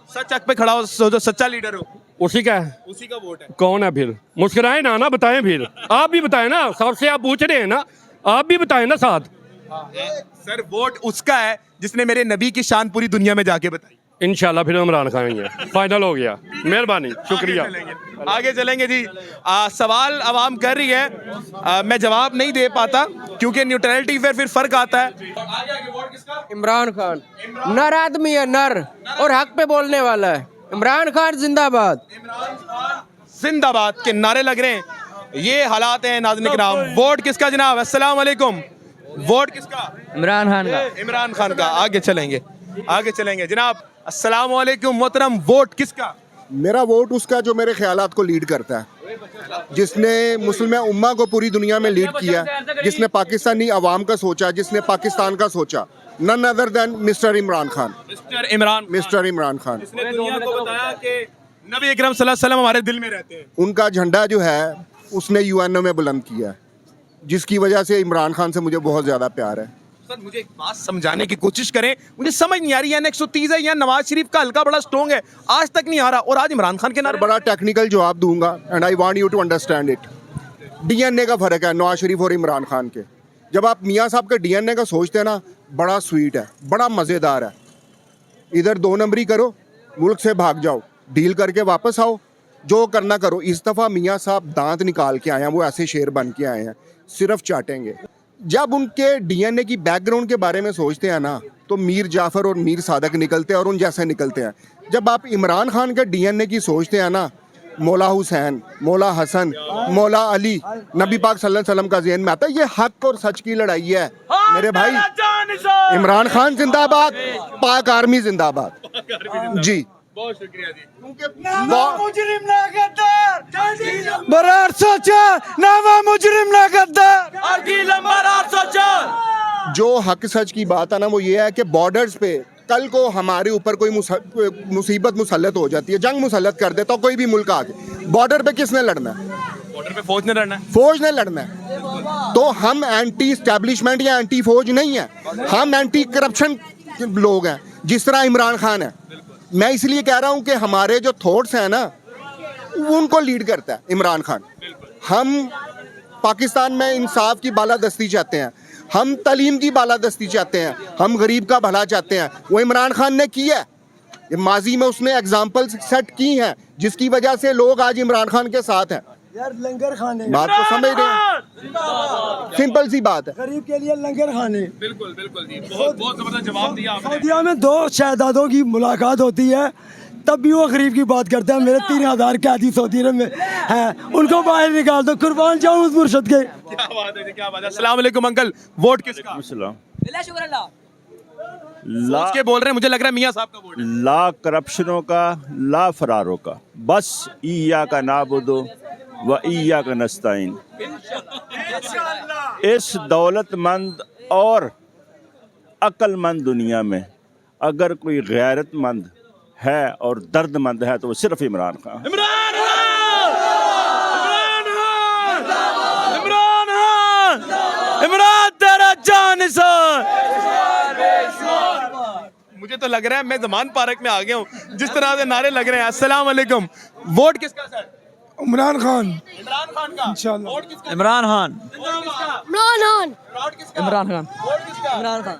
Speaker 1: सच हक पे खड़ा हो, जो सच्चा लीडर हो,
Speaker 4: उसी का है।
Speaker 1: उसी का वोट है।
Speaker 4: कौन है फिर? मुस्कुराए ना बताएं, फिर आप भी बताएं ना, सबसे आप पूछ रहे हैं ना, आप भी बताएं ना साथ।
Speaker 1: सर वोट उसका है जिसने मेरे नबी की शान पूरी दुनिया में जाके बताई।
Speaker 4: इंशाल्लाह फिर इमरान खान ही है, फाइनल हो गया। मेहरबानी, शुक्रिया।
Speaker 1: आगे चलेंगे जी। सवाल आवाम कर रही है, मैं जवाब नहीं दे पाता क्योंकि न्यूट्रलिटी फिर फर्क आता है।
Speaker 7: इमरान खान नर आदमी है, नर और हक पे बोलने वाला है। इमरान खान जिंदाबाद।
Speaker 1: जिंदाबाद के नारे लग रहे हैं। ये हालात हैं नाज़रीन किराम। वोट किसका जनाब? अस्सलाम वालेकुम। वोट किसका?
Speaker 7: इमरान खान का।
Speaker 1: इमरान खान का। आगे चलेंगे, आगे चलेंगे जनाब। अस्सलाम वालेकुम मोहतरम, वोट किसका?
Speaker 8: मेरा वोट उसका जो मेरे ख्यालात को लीड करता है, जिसने मुस्लिम उम्मा को पूरी दुनिया में लीड किया, जिसने पाकिस्तानी अवाम का सोचा, जिसने पाकिस्तान का सोचा, none other than Mister Imran Khan. Mister Imran Khan.
Speaker 1: जिसने दुनिया को बताया कि नबी अकरम सल्लल्लाहु अलैहि वसल्लम हमारे दिल में रहते हैं।
Speaker 8: उनका झंडा जो है उसने यूएनओ में बुलंद किया है, जिसकी वजह से इमरान खान से मुझे बहुत ज़्यादा प्यार है।
Speaker 1: सर मुझे एक बात समझाने की कोशिश करें, मुझे समझ नहीं आ रही है N130 है या नवाज शरीफ का हल्का बड़ा स्ट्रॉन्ग है, आज तक नहीं आ रहा और आज इमरान खान के नारे।
Speaker 8: बड़ा टेक्निकल जवाब दूंगा and I want you to understand it. DNA का फर्क है नवाज शरीफ और इमरान खान के। जब आप मियाँ साहब के डीएनए का सोचते हैं ना, बड़ा स्वीट है, बड़ा मज़ेदार है। इधर 2 नंबरी करो, मुल्क से भाग जाओ, डील करके वापस आओ, जो करना करो। इस दफ़ा मियाँ साहब दांत निकाल के आए हैं, वो ऐसे शेर बन के आए हैं, सिर्फ चाटेंगे। जब उनके डीएनए की बैकग्राउंड के बारे में सोचते हैं ना, तो मीर जाफ़र और मीर सादक निकलते हैं और उन जैसे निकलते हैं। जब आप इमरान खान के डीएनए की सोचते हैं ना, मौला हुसैन, मौला हसन, मौला अली, नबी पाक सल्लल्लाहु अलैहि वसल्लम का ज़हन में आता है। ये हक और सच की लड़ाई है मेरे भाई। इमरान खान जिंदाबाद, पाक आर्मी जिंदाबाद जी।
Speaker 1: बहुत शुक्रिया जी।
Speaker 2: मुजरिम ना गद्दार, बरार सोचा नावा मुजरिम ना गद्दार।
Speaker 8: जो हक सच की बात है ना, वो ये है कि बॉर्डर्स पे कल को हमारे ऊपर कोई मुसीबत मुसल्लत हो जाती है, जंग मुसल्लत कर देता कोई भी मुल्क आके, बॉर्डर पे किसने लड़ना है?
Speaker 1: बॉर्डर पे फौज ने लड़ना है।
Speaker 8: फौज ने लड़ना है। तो हम एंटी स्टैब्लिशमेंट या एंटी फौज नहीं है, हम एंटी करप्शन लोग हैं, जिस तरह इमरान खान है। मैं इसलिए कह रहा हूं कि हमारे जो थॉट्स हैं ना, उनको लीड करता है इमरान खान। हम पाकिस्तान में इंसाफ की बालादस्ती चाहते हैं, हम तालीम की बालादस्ती चाहते हैं, हम गरीब का भला चाहते हैं। वो इमरान खान ने किया है। माजी में उसने एग्जाम्पल्स सेट की हैं, जिसकी वजह से लोग आज इमरान खान के साथ हैं।
Speaker 2: यार लंगर खाने,
Speaker 8: बात तो समझ रहे हैं, सिंपल सी बात है।
Speaker 2: गरीब के लिए लंगर खाने।
Speaker 1: बिल्कुल बिल्कुल जी, बहुत जबरदस्त जवाब दिया आपने।
Speaker 2: सऊदीया में 2 शहजादों की मुलाकात होती है, तब भी वो गरीब की बात करते हैं। मेरे 3000 कैदी सऊदी अरब में हैं, उनको बाहर निकाल दो, कुर्बान जाऊं उस मुर्शद के।
Speaker 1: क्या बात है जी, क्या बात है। अस्सलाम वालेकुम अंकल, वोट किसका?
Speaker 5: ला
Speaker 1: सोच के बोल रहे हैं, मुझे लग रहा है मियां साहब का वोट है।
Speaker 5: ला करप्शनों का, ला फरारों का, बस ईया का नाबुदो व ईया का नस्ताइन। इस दौलतमंद और अक्लमंद दुनिया में अगर कोई गैरतमंद है और दर्दमंद है तो वो सिर्फ इमरान खान।
Speaker 1: इमरान खान, इमरान खान, इमरान तेरा जानिसार। मुझे तो लग रहा है मैं जमान पार्क में आ गया हूँ, जिस तरह से नारे लग रहे हैं। अस्सलाम वालेकुम, वोट किसका सर?
Speaker 2: इमरान खान।
Speaker 1: इमरान खान का
Speaker 2: इंशाल्लाह।
Speaker 1: वोट किसका?
Speaker 3: इमरान खान।
Speaker 1: वोट किसका?
Speaker 9: इमरान खान।
Speaker 1: वोट किसका?
Speaker 3: इमरान खान।
Speaker 1: वोट किसका?
Speaker 3: इमरान खान।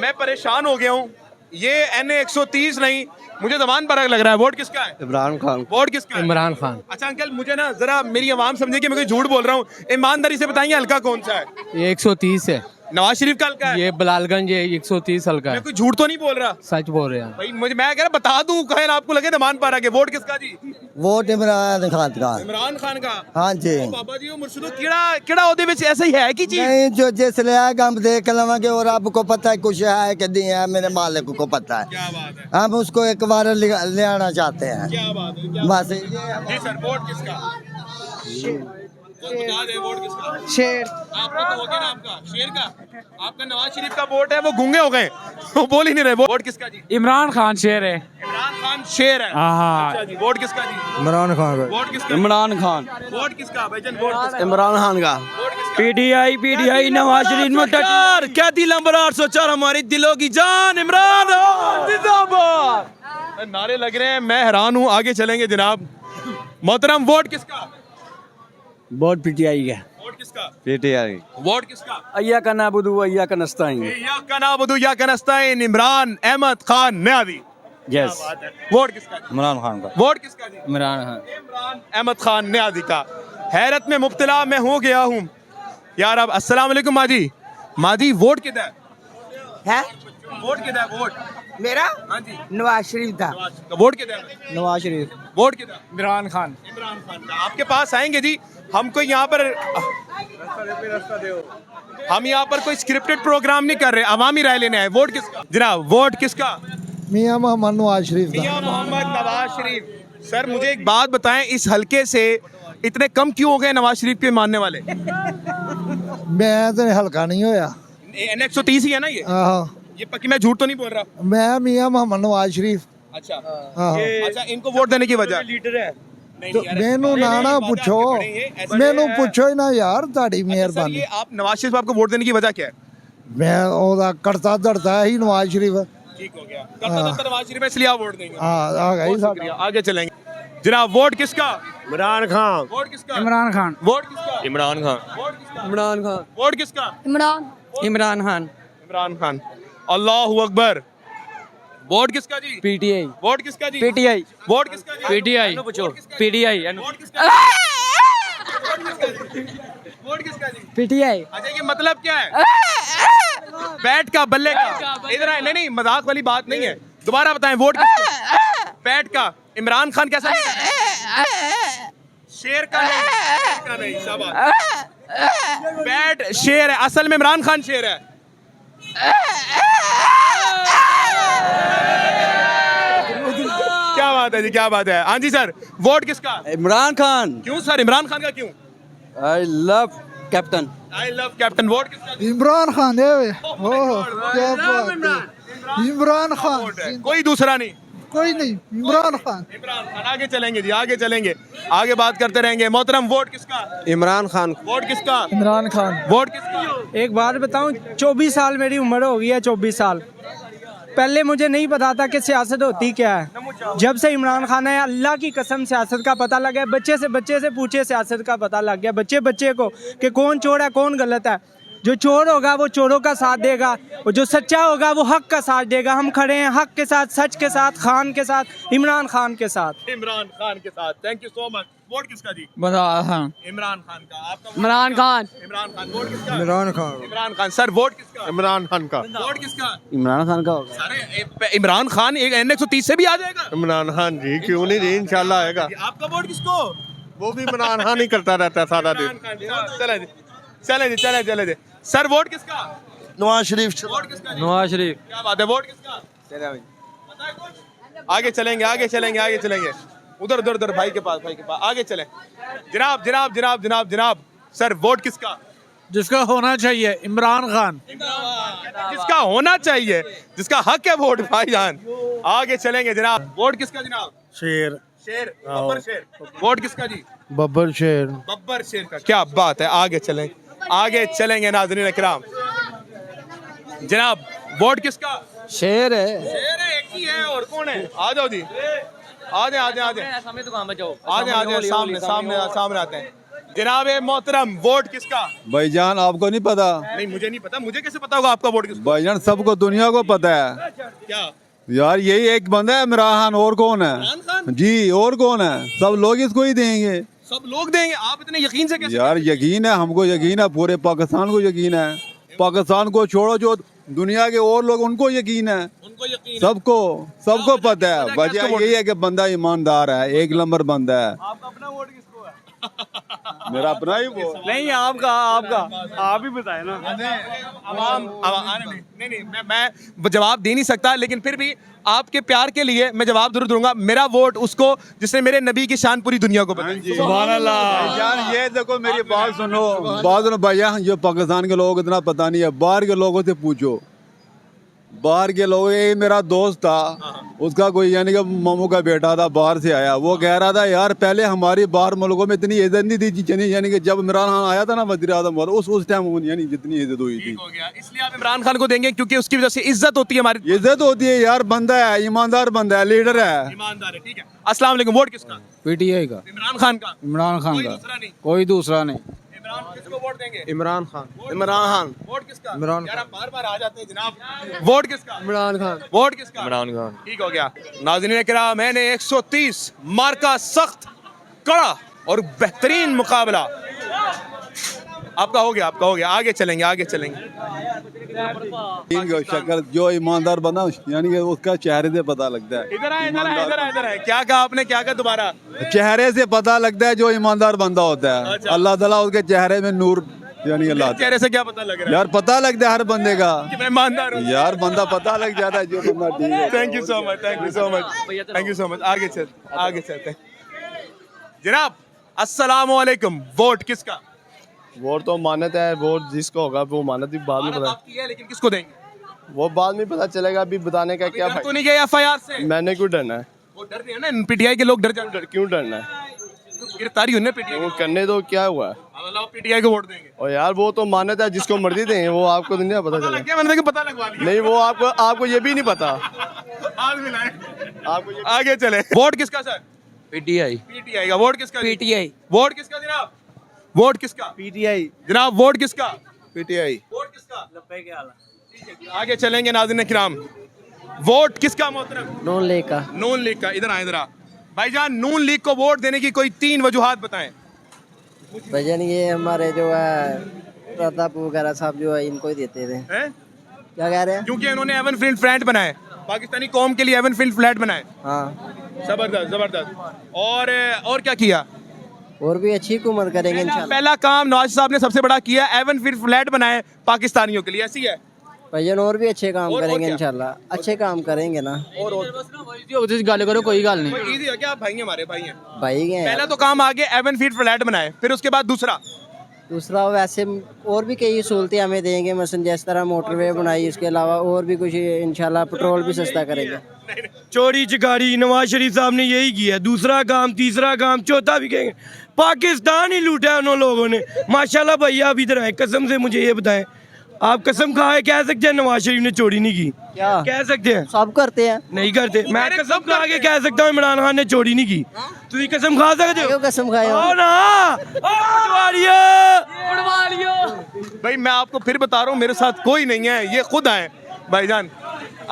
Speaker 1: मैं परेशान हो गया हूँ। ये NA130 नहीं, मुझे जमान पार्क लग रहा है। वोट किसका है?
Speaker 3: इमरान खान।
Speaker 1: वोट किसका है?
Speaker 3: इमरान खान।
Speaker 1: अच्छा अंकल, मुझे ना जरा मेरी आवाम समझे कि मैं कोई झूठ बोल रहा हूँ, ईमानदारी से बताइए हल्का कौन सा है?
Speaker 3: ये 130 है।
Speaker 1: नवाज शरीफ का हल्का है?
Speaker 3: ये बलालगंज है, 130 हल्का
Speaker 1: मैं
Speaker 3: है।
Speaker 1: कोई झूठ तो नहीं बोल रहा
Speaker 3: सच बोल रहे हैं।
Speaker 1: भाई? मैं कह रहा बता दूं, कहें आपको लगे जमान पार्क है। वोट किसका जी?
Speaker 2: वोट इमरान खान का।
Speaker 1: इमरान खान का।
Speaker 2: हाँ जी।
Speaker 1: बाबा जी, मुर्शिदो किड़ा ओदे विच ऐसा ही है कि चीज?
Speaker 2: नहीं, जो जिसले है हम देख लवेंगे और आपको पता है कुछ है कि नहीं है, मेरे मालिक को पता है।
Speaker 1: क्या बात है,
Speaker 2: हम उसको एक बार ले आना चाहते हैं।
Speaker 1: क्या बात है, क्या
Speaker 2: बस
Speaker 1: जी सर। वोट किसका? बता दे, वोट किसका?
Speaker 7: शेर।
Speaker 1: आपका तो हो गया ना, आपका शेर का। आपका नवाज शरीफ का वोट है, वो गूंगे हो गए, वो बोल ही नहीं रहे। वोट किसका जी?
Speaker 6: इमरान खान शेर है।
Speaker 1: इमरान खान शेर है।
Speaker 6: हाँ।
Speaker 1: अच्छा जी, वोट किसका जी?
Speaker 2: इमरान खान का।
Speaker 1: वोट किसका?
Speaker 3: इमरान खान।
Speaker 1: वोट किसका भाईजान? वोट किसका?
Speaker 3: इमरान खान का।
Speaker 1: वोट किसका?
Speaker 3: PDI नवाज शरीफ में टक्कर। क्या दिल नंबर 804 हमारी दिलों की जान इमरान जिंदाबाद।
Speaker 1: नारे लग रहे हैं, मैं हैरान हूँ। आगे चलेंगे जनाब। मोहतरम, वोट किसका?
Speaker 3: वोट PTI का।
Speaker 1: वोट किसका?
Speaker 3: PTI।
Speaker 1: वोट किसका?
Speaker 3: अय्या का नाबुदु अय्या का नस्ताइन।
Speaker 1: या का नाबुदु या का नस्ताइन, इमरान अहमद खान नियाज़ी।
Speaker 3: यस।
Speaker 1: वोट किसका?
Speaker 3: इमरान खान का।
Speaker 1: वोट किसका जी?
Speaker 3: इमरान खान।
Speaker 1: इमरान अहमद खान नियाज़ी का। हैरत में मुब्तला मैं हो गया हूँ यार। अब अस्सलाम वालेकुम माजी। माजी, वोट किधर
Speaker 7: है?
Speaker 1: वोट किधर? वोट
Speaker 7: मेरा
Speaker 1: हाँ जी,
Speaker 7: नवाज शरीफ था।
Speaker 1: वोट किधर?
Speaker 3: नवाज शरीफ।
Speaker 1: वोट किधर?
Speaker 6: इमरान खान।
Speaker 1: इमरान खान का। आपके पास आएंगे जी। हमको यहाँ पर हम यहाँ पर कोई स्क्रिप्टेड प्रोग्राम नहीं कर रहे, अवामी राय लेने आए। वोट किसका जनाब? वोट किसका?
Speaker 2: मियाँ मोहम्मद नवाज शरीफ का।
Speaker 1: मियां मोहम्मद नवाज शरीफ। सर मुझे एक बात बताएं, इस हलके से इतने कम क्यों हो गए नवाज शरीफ के मानने वाले?
Speaker 2: मैं तो हल्का नहीं होया।
Speaker 1: N130 ही है ना ये? ये पक्की, मैं झूठ तो नहीं बोल रहा।
Speaker 2: मैं मियाँ मोहम्मद नवाज शरीफ।
Speaker 1: अच्छा, अच्छा, इनको वोट देने की वजह?
Speaker 3: लीडर है।
Speaker 2: मैनू ना ना पूछो मैनू पूछो ही ना यार ताड़ी
Speaker 1: सर
Speaker 2: मेहरबानी
Speaker 1: ये आप नवाज शरीफ साहब को वोट देने की वजह क्या है?
Speaker 2: मैं ओदा करता धरता ही नवाज शरीफ
Speaker 1: ठीक हो गया, करता था नवाज शरीफ, इसलिए आप वोट देंगे।
Speaker 2: आ गई
Speaker 1: बहुत शुक्रिया, आगे चलेंगे जनाब। वोट किसका?
Speaker 3: इमरान खान।
Speaker 1: वोट किसका?
Speaker 7: इमरान खान।
Speaker 1: वोट किसका?
Speaker 3: इमरान खान।
Speaker 1: वोट किसका?
Speaker 3: इमरान खान।
Speaker 1: वोट किसका?
Speaker 9: इमरान
Speaker 7: इमरान खान।
Speaker 1: इमरान खान। अल्लाहू अकबर। वोट किसका जी?
Speaker 7: पीटीआई।
Speaker 1: वोट किसका जी?
Speaker 7: पीटीआई।
Speaker 1: वोट किसका जी?
Speaker 7: पीटीआई। पीटीआई।
Speaker 1: वोट किसका? वोट किसका जी?
Speaker 7: पीटीआई।
Speaker 1: अच्छा ये मतलब क्या है? बैट का बल्ले का? इधर आए, नहीं मजाक वाली बात नहीं है, दोबारा बताएं। वोट किसका? बैट का। इमरान खान कैसा? शेर का नहीं, शेर का नहीं, शाबाश। बैट शेर है, असल में इमरान खान शेर है। क्या बात है जी, क्या बात है। हाँ जी सर, वोट किसका?
Speaker 11: इमरान खान।
Speaker 1: क्यों सर, इमरान खान का क्यों?
Speaker 11: I love captain.
Speaker 1: I love captain. Vote किसका?
Speaker 2: इमरान खान क्या बात इमरान खान
Speaker 1: कोई दूसरा नहीं,
Speaker 2: कोई नहीं इमरान खान।
Speaker 1: इमरान खान। आगे चलेंगे जी, आगे चलेंगे, आगे बात करते रहेंगे। मोहतरम वोट किसका?
Speaker 3: इमरान खान।
Speaker 1: वोट किसका?
Speaker 2: इमरान खान।
Speaker 1: वोट किसका?
Speaker 7: एक बात बताऊं, 24 साल मेरी उम्र हो गई है, 24 साल। पहले मुझे नहीं पता था कि सियासत होती क्या है। जब से इमरान खान है, अल्लाह की कसम सियासत का पता लगा है। बच्चे से पूछे, सियासत का पता लग गया बच्चे को कि कौन चोर है कौन गलत है। जो चोर होगा वो चोरों का साथ देगा, और जो सच्चा होगा वो हक का साथ देगा। हम खड़े हैं हक के साथ, सच के साथ, खान के साथ, इमरान खान के साथ।
Speaker 1: इमरान खान के साथ। Thank you so much. Vote किसका जी?
Speaker 7: हाँ।
Speaker 1: इमरान खान का। आपका वोट?
Speaker 7: इमरान खान।
Speaker 1: इमरान खान। वोट किसका?
Speaker 2: इमरान खान।
Speaker 1: इमरान खान। सर वोट किसका?
Speaker 3: इमरान खान का।
Speaker 1: वोट किसका?
Speaker 11: इमरान खान का होगा।
Speaker 1: सारे इमरान खान एक N130 से भी आ जाएगा।
Speaker 3: इमरान खान जी, क्यों नहीं जी, इंशाल्लाह आएगा।
Speaker 1: आपका वोट किसको?
Speaker 3: वो भी इमरान खान ही करता रहता है सारा दिन।
Speaker 1: चले जी, चले जी, चले जी। सर वोट किसका?
Speaker 2: नवाज शरीफ।
Speaker 1: वोट किसका?
Speaker 7: नवाज शरीफ।
Speaker 1: क्या बात है। वोट किसका? पता है कुछ? आगे चलेंगे, आगे चलेंगे, आगे चलेंगे। उधर भाई के पास आगे चलें। जनाब सर वोट किसका?
Speaker 2: जिसका होना चाहिए इमरान खान।
Speaker 1: जिसका होना चाहिए, जिसका हक है वोट भाईजान। आगे चलेंगे जनाब। वोट किसका जनाब?
Speaker 2: शेर।
Speaker 1: शेर, बब्बर शेर। वोट किसका जी?
Speaker 2: बब्बर शेर।
Speaker 1: बब्बर शेर का। क्या बात है। आगे चलेंगे नाज़रीन इकराम। जनाब वोट किसका?
Speaker 7: शेर है।
Speaker 1: शेर है, एक ही है, और कौन है? आ जाओ जी, आ जाए सामने आते हैं। जनाब मोहतरम वोट किसका?
Speaker 11: भाईजान आपको नहीं पता?
Speaker 1: नहीं मुझे नहीं पता, मुझे कैसे पता होगा आपका वोट किसका?
Speaker 11: भाईजान सबको दुनिया को पता है
Speaker 1: क्या?
Speaker 11: यार, यही एक बंदा है इमरान खान, और कौन
Speaker 1: इमरान खान?
Speaker 11: है जी? और कौन है? सब लोग इसको ही देंगे।
Speaker 1: सब लोग देंगे? आप इतने यकीन से कैसे?
Speaker 11: यार यकीन है, हमको यकीन है, पूरे पाकिस्तान को यकीन है। पाकिस्तान को छोड़ो, जो दुनिया के और लोग उनको यकीन है,
Speaker 1: उनको यकीन है।
Speaker 11: सबको पता है।
Speaker 1: वजह
Speaker 11: वजह
Speaker 1: क्या
Speaker 11: यही है कि बंदा ईमानदार है, एक नंबर बंदा है।
Speaker 1: आपका अपना वोट किसको है?
Speaker 11: मेरा अपना ही वो।
Speaker 3: नहीं आपका आप ही बताए ना।
Speaker 1: नहीं मैं जवाब दे नहीं सकता, लेकिन फिर भी आपके प्यार के लिए मैं जवाब जरूर दूंगा। मेरा वोट उसको जिसने मेरे नबी की शान पूरी दुनिया को बताई।
Speaker 11: यार ये देखो, मेरी बात सुनो भैया, जो पाकिस्तान के लोग इतना पता नहीं है, बाहर के लोगों से पूछो। बाहर के लोग, ये मेरा दोस्त था, उसका कोई यानी कि मामू का बेटा था, बाहर से आया। वो कह रहा था यार पहले हमारी बाहर मुल्कों में इतनी इज्जत नहीं थी, यानी कि जब इमरान खान आया था ना वज़ीर आज़म, उस टाइम यानी जितनी इज्जत हुई थी।
Speaker 1: हो गया, इसलिए आप इमरान खान को देंगे क्योंकि उसकी वजह से इज्जत होती है हमारी।
Speaker 11: इज्जत होती है यार, बंदा है, ईमानदार बंदा है, लीडर है।
Speaker 1: ईमानदार है, ठीक है। अस्सलाम वालेकुम। वोट किसका?
Speaker 2: पीटीआई का।
Speaker 1: इमरान खान का।
Speaker 2: इमरान खान
Speaker 1: कोई
Speaker 2: का।
Speaker 1: दूसरा नहीं।
Speaker 2: कोई दूसरा नहीं।
Speaker 1: इमरान किसको वोट देंगे?
Speaker 3: इमरान खान।
Speaker 1: वोट किसका? यार आप बार आ जाते हैं जनाब। वोट किसका?
Speaker 7: इमरान खान।
Speaker 1: वोट किसका? इमरान खान। ठीक हो गया। नाज़रीन किराम, मैंने 130 मार्का सख्त, कड़ा और बेहतरीन मुकाबला आपका हो गया। आगे चलेंगे।
Speaker 11: शक्ल जो ईमानदार बंदा, यानी कि उसका चेहरे से पता लगता है।
Speaker 1: इधर है। क्या कहा आपने? क्या कहा दोबारा?
Speaker 11: चेहरे से पता लगता है जो ईमानदार बंदा होता है।
Speaker 1: अच्छा।
Speaker 11: अल्लाह ताला उसके चेहरे में नूर यानी अल्लाह।
Speaker 1: चेहरे से क्या पता लग रहा है?
Speaker 11: यार पता लगता है हर बंदे का
Speaker 1: कि मैं ईमानदार हूँ।
Speaker 11: यार, बंदा पता लग जाता है जो बंदा ठीक है।
Speaker 1: Thank you so much. आगे चलते हैं जनाब। अस्सलाम वालेकुम। वोट किसका?
Speaker 3: वोट तो मानत है, वोट जिसको होगा वो मानत भी बाद में
Speaker 1: मानत
Speaker 3: पता,
Speaker 1: आपकी है, लेकिन किसको देंगे?
Speaker 3: वो बाद में पता चलेगा। अभी बताने का क्या
Speaker 1: डर तो
Speaker 3: फायदा?
Speaker 1: नहीं गया FIR से?
Speaker 3: मैंने क्यों डरना है?
Speaker 1: वो डर रहे हैं ना, पीटीआई के लोग डर जाते हैं।
Speaker 3: क्यों डरना है?
Speaker 1: गिरफ्तारी होने पीटीआई
Speaker 3: वो करने दो, क्या हुआ?
Speaker 1: पीटीआई को वोट देंगे।
Speaker 3: और यार वो तो मान्यता है, जिसको मर्जी दें, वो आपको नहीं पता चला।
Speaker 1: लग गया मैंने पता लगवा लिया।
Speaker 3: नहीं, वो आपको ये भी नहीं पता।
Speaker 1: आज मिलाए आपको आगे चले। वोट किसका सर?
Speaker 3: पीटीआई।
Speaker 1: पीटीआई का। वोट किसका?
Speaker 7: पीटीआई।
Speaker 1: वोट किसका जनाब? वोट किसका?
Speaker 3: पीटीआई।
Speaker 1: जनाब वोट किसका?
Speaker 3: पीटीआई।
Speaker 1: वोट किसका? आगे चलेंगे नाज़रीन किराम। वोट किसका मोहतरम?
Speaker 7: नॉन लीग का।
Speaker 1: नून लीग का। इधर आए इधर आ भाईजान, नून लीग को वोट देने की कोई 3 वजूहात बताएं।
Speaker 7: भजन ये हमारे जो है प्रताप वगैरह साहब जो है इनको ही देते थे।
Speaker 1: हैं?
Speaker 7: क्या कह रहे हैं?
Speaker 1: क्योंकि इन्होंने एवन फील्ड फ्लैट बनाए, पाकिस्तानी कौम के लिए एवन फील्ड फ्लैट बनाए।
Speaker 7: हाँ,
Speaker 1: जबरदस्त जबरदस्त। और क्या किया?
Speaker 7: और भी अच्छी हुकूमत करेंगे इंशाल्लाह।
Speaker 1: पहला काम नवाज साहब ने सबसे बड़ा किया, एवन फील्ड फ्लैट बनाए पाकिस्तानियों के लिए। ऐसी है
Speaker 7: भजन और भी अच्छे काम
Speaker 1: और
Speaker 7: करेंगे
Speaker 1: क्या?
Speaker 7: इंशाल्लाह। अच्छे काम करेंगे ना।
Speaker 6: गाल करो कोई गाल नहीं।
Speaker 1: कोई इजी है क्या? आप भाई हैं, हमारे भाई हैं।
Speaker 7: भाई हैं।
Speaker 1: पहला तो काम आगे एवन फील्ड फ्लैट बनाए, फिर उसके बाद दूसरा
Speaker 7: वैसे और भी कई सहूलतें हमें देंगे, मसलन जिस तरह मोटरवे बनाई, इसके अलावा और भी कुछ इंशाल्लाह पेट्रोल भी सस्ता करेंगे।
Speaker 3: चोरी चिकारी नवाज शरीफ साहब ने यही किया। दूसरा काम, तीसरा काम, चौथा भी कहेंगे। पाकिस्तान ही लूटा है उन लोगों ने। माशाल्लाह भैया, आप इधर आए, कसम से मुझे ये बताएं, आप कसम खाए कह सकते हैं नवाज शरीफ ने चोरी नहीं की?
Speaker 7: क्या
Speaker 3: कह सकते हैं?
Speaker 7: सब करते हैं।
Speaker 3: नहीं करते। मैं कसम खा के कह सकता हूँ इमरान खान ने चोरी नहीं की। तुम ये कसम खा सकते हो?
Speaker 7: क्यों कसम खाए हो?
Speaker 3: आओ ना,
Speaker 1: भाई मैं आपको फिर बता रहा हूँ, मेरे साथ कोई नहीं है, ये खुद आए भाईजान।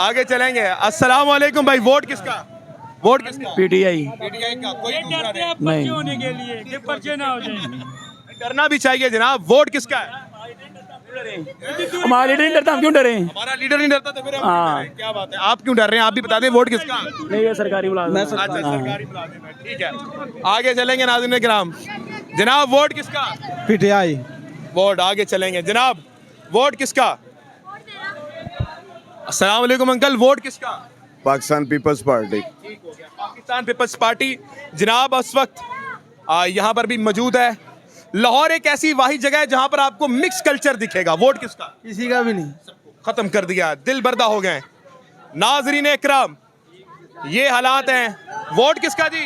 Speaker 1: आगे चलेंगे। अस्सलाम वालेकुम भाई। वोट किसका? वोट किसका?
Speaker 3: पीटीआई।
Speaker 1: पीटीआई का। कोई दूसरा नहीं।
Speaker 3: नहीं,
Speaker 4: होने के लिए कि पर्चे ना हो जाए।
Speaker 1: डरना भी चाहिए जनाब। वोट किसका है?
Speaker 4: हमारा लीडर नहीं डरता, हम क्यों डरे?
Speaker 1: हमारा लीडर नहीं डरता तो फिर हम क्यों डरें? क्या बात है, आप क्यों डर रहे हैं? आप भी बता दें वोट किसका?
Speaker 4: नहीं, ये सरकारी मुलाजिम।
Speaker 1: अच्छा, सरकारी मुलाजिम है, ठीक है। आगे चलेंगे नाज़रीन किराम। जनाब वोट किसका?
Speaker 2: पीटीआई।
Speaker 1: वोट। आगे चलेंगे जनाब। वोट किसका? अस्सलाम वालेकुम अंकल। वोट किसका?
Speaker 11: Pakistan People's Party.
Speaker 1: ठीक हो गया, पाकिस्तान पीपल्स पार्टी। जनाब इस वक्त यहाँ पर भी मौजूद है। लाहौर एक ऐसी वाही जगह है जहां पर आपको मिक्स कल्चर दिखेगा। वोट किसका?
Speaker 2: किसी का भी नहीं।
Speaker 1: खत्म कर दिया, दिल बर्दा हो गए। नाजरीन इकराम, ये हालात हैं। वोट किसका जी?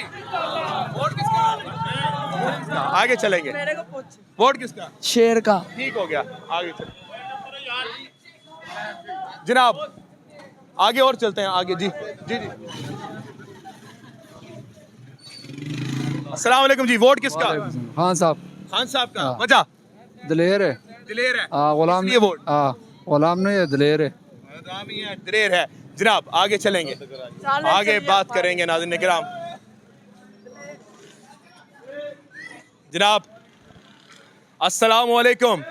Speaker 1: वोट किसका? आगे चलेंगे। वोट किसका?
Speaker 7: शेर का।
Speaker 1: ठीक हो गया, आगे चलें जनाब। आगे और चलते हैं आगे। जी जी जी। अस्सलाम वालेकुम जी। वोट किसका?
Speaker 2: हाँ साहब।
Speaker 1: खान साहब का। वजह?
Speaker 2: दलेर है।
Speaker 1: दिलेर है।
Speaker 2: गुलाम
Speaker 1: इसलिए वोट।
Speaker 2: गुलाम नहीं है, दलेर है।
Speaker 1: दिलेर है जनाब। आगे चलेंगे, आगे बात करेंगे नाज़रीन किराम। जनाब अस्सलाम वालेकुम।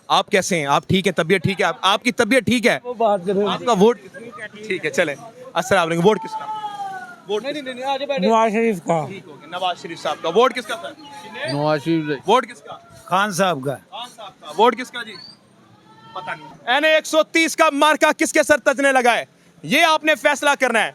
Speaker 1: आप कैसे हैं? आप ठीक हैं? तबीयत ठीक है? आपकी तबीयत ठीक है? आपका वोट ठीक है, चले। अस्सलाम वालेकुम। वोट किसका? वोट
Speaker 6: नवाज शरीफ का।
Speaker 1: ठीक हो गया, नवाज शरीफ साहब का। वोट किसका सर?
Speaker 2: नवाज शरीफ।
Speaker 1: वोट किसका?
Speaker 2: खान साहब का।
Speaker 1: खान साहब का। वोट किसका जी? पता नहीं। NA 130 का मार्का किसके सर तजने लगा है, ये आपने फैसला करना है।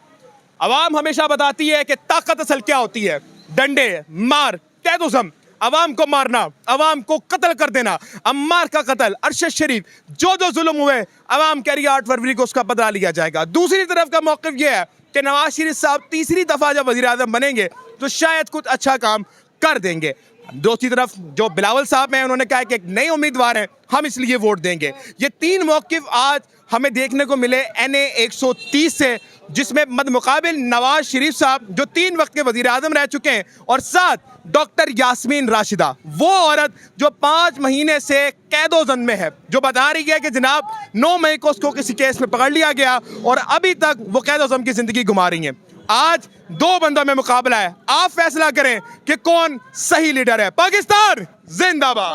Speaker 1: अवाम हमेशा बताती है कि ताकत असल क्या होती है। डंडे, मार, कैदुज़म, अवाम को मारना, अवाम को कत्ल कर देना, अम्मार का कत्ल, अरशद शरीफ, जो जुल्म हुए, अवाम कह रही है 8 फरवरी को उसका बदला लिया जाएगा। दूसरी तरफ का मौक़िफ़ ये है कि नवाज शरीफ साहब तीसरी दफ़ा जब वज़ीर आज़म बनेंगे तो शायद कुछ अच्छा काम कर देंगे। दूसरी तरफ जो बिलावल साहब हैं, उन्होंने कहा कि एक नए उम्मीदवार हैं, हम इसलिए वोट देंगे। ये 3 मौक़िफ़ आज हमें देखने को मिले NA 130 से, जिसमें मदमुकाबिल नवाज शरीफ साहब जो 3 वक्त के वज़ीर आज़म रह चुके हैं, और साथ डॉक्टर यास्मीन राशिदा, वो औरत जो 5 महीने से कैदोज़न में है, जो बता रही है कि जनाब 9 मई को उसको किसी केस में पकड़ लिया गया और अभी तक वो कैदोज़म की ज़िंदगी गुमा रही हैं। आज 2 बंदों में मुकाबला है। आप फैसला करें कि कौन सही लीडर है। पाकिस्तान जिंदाबाद।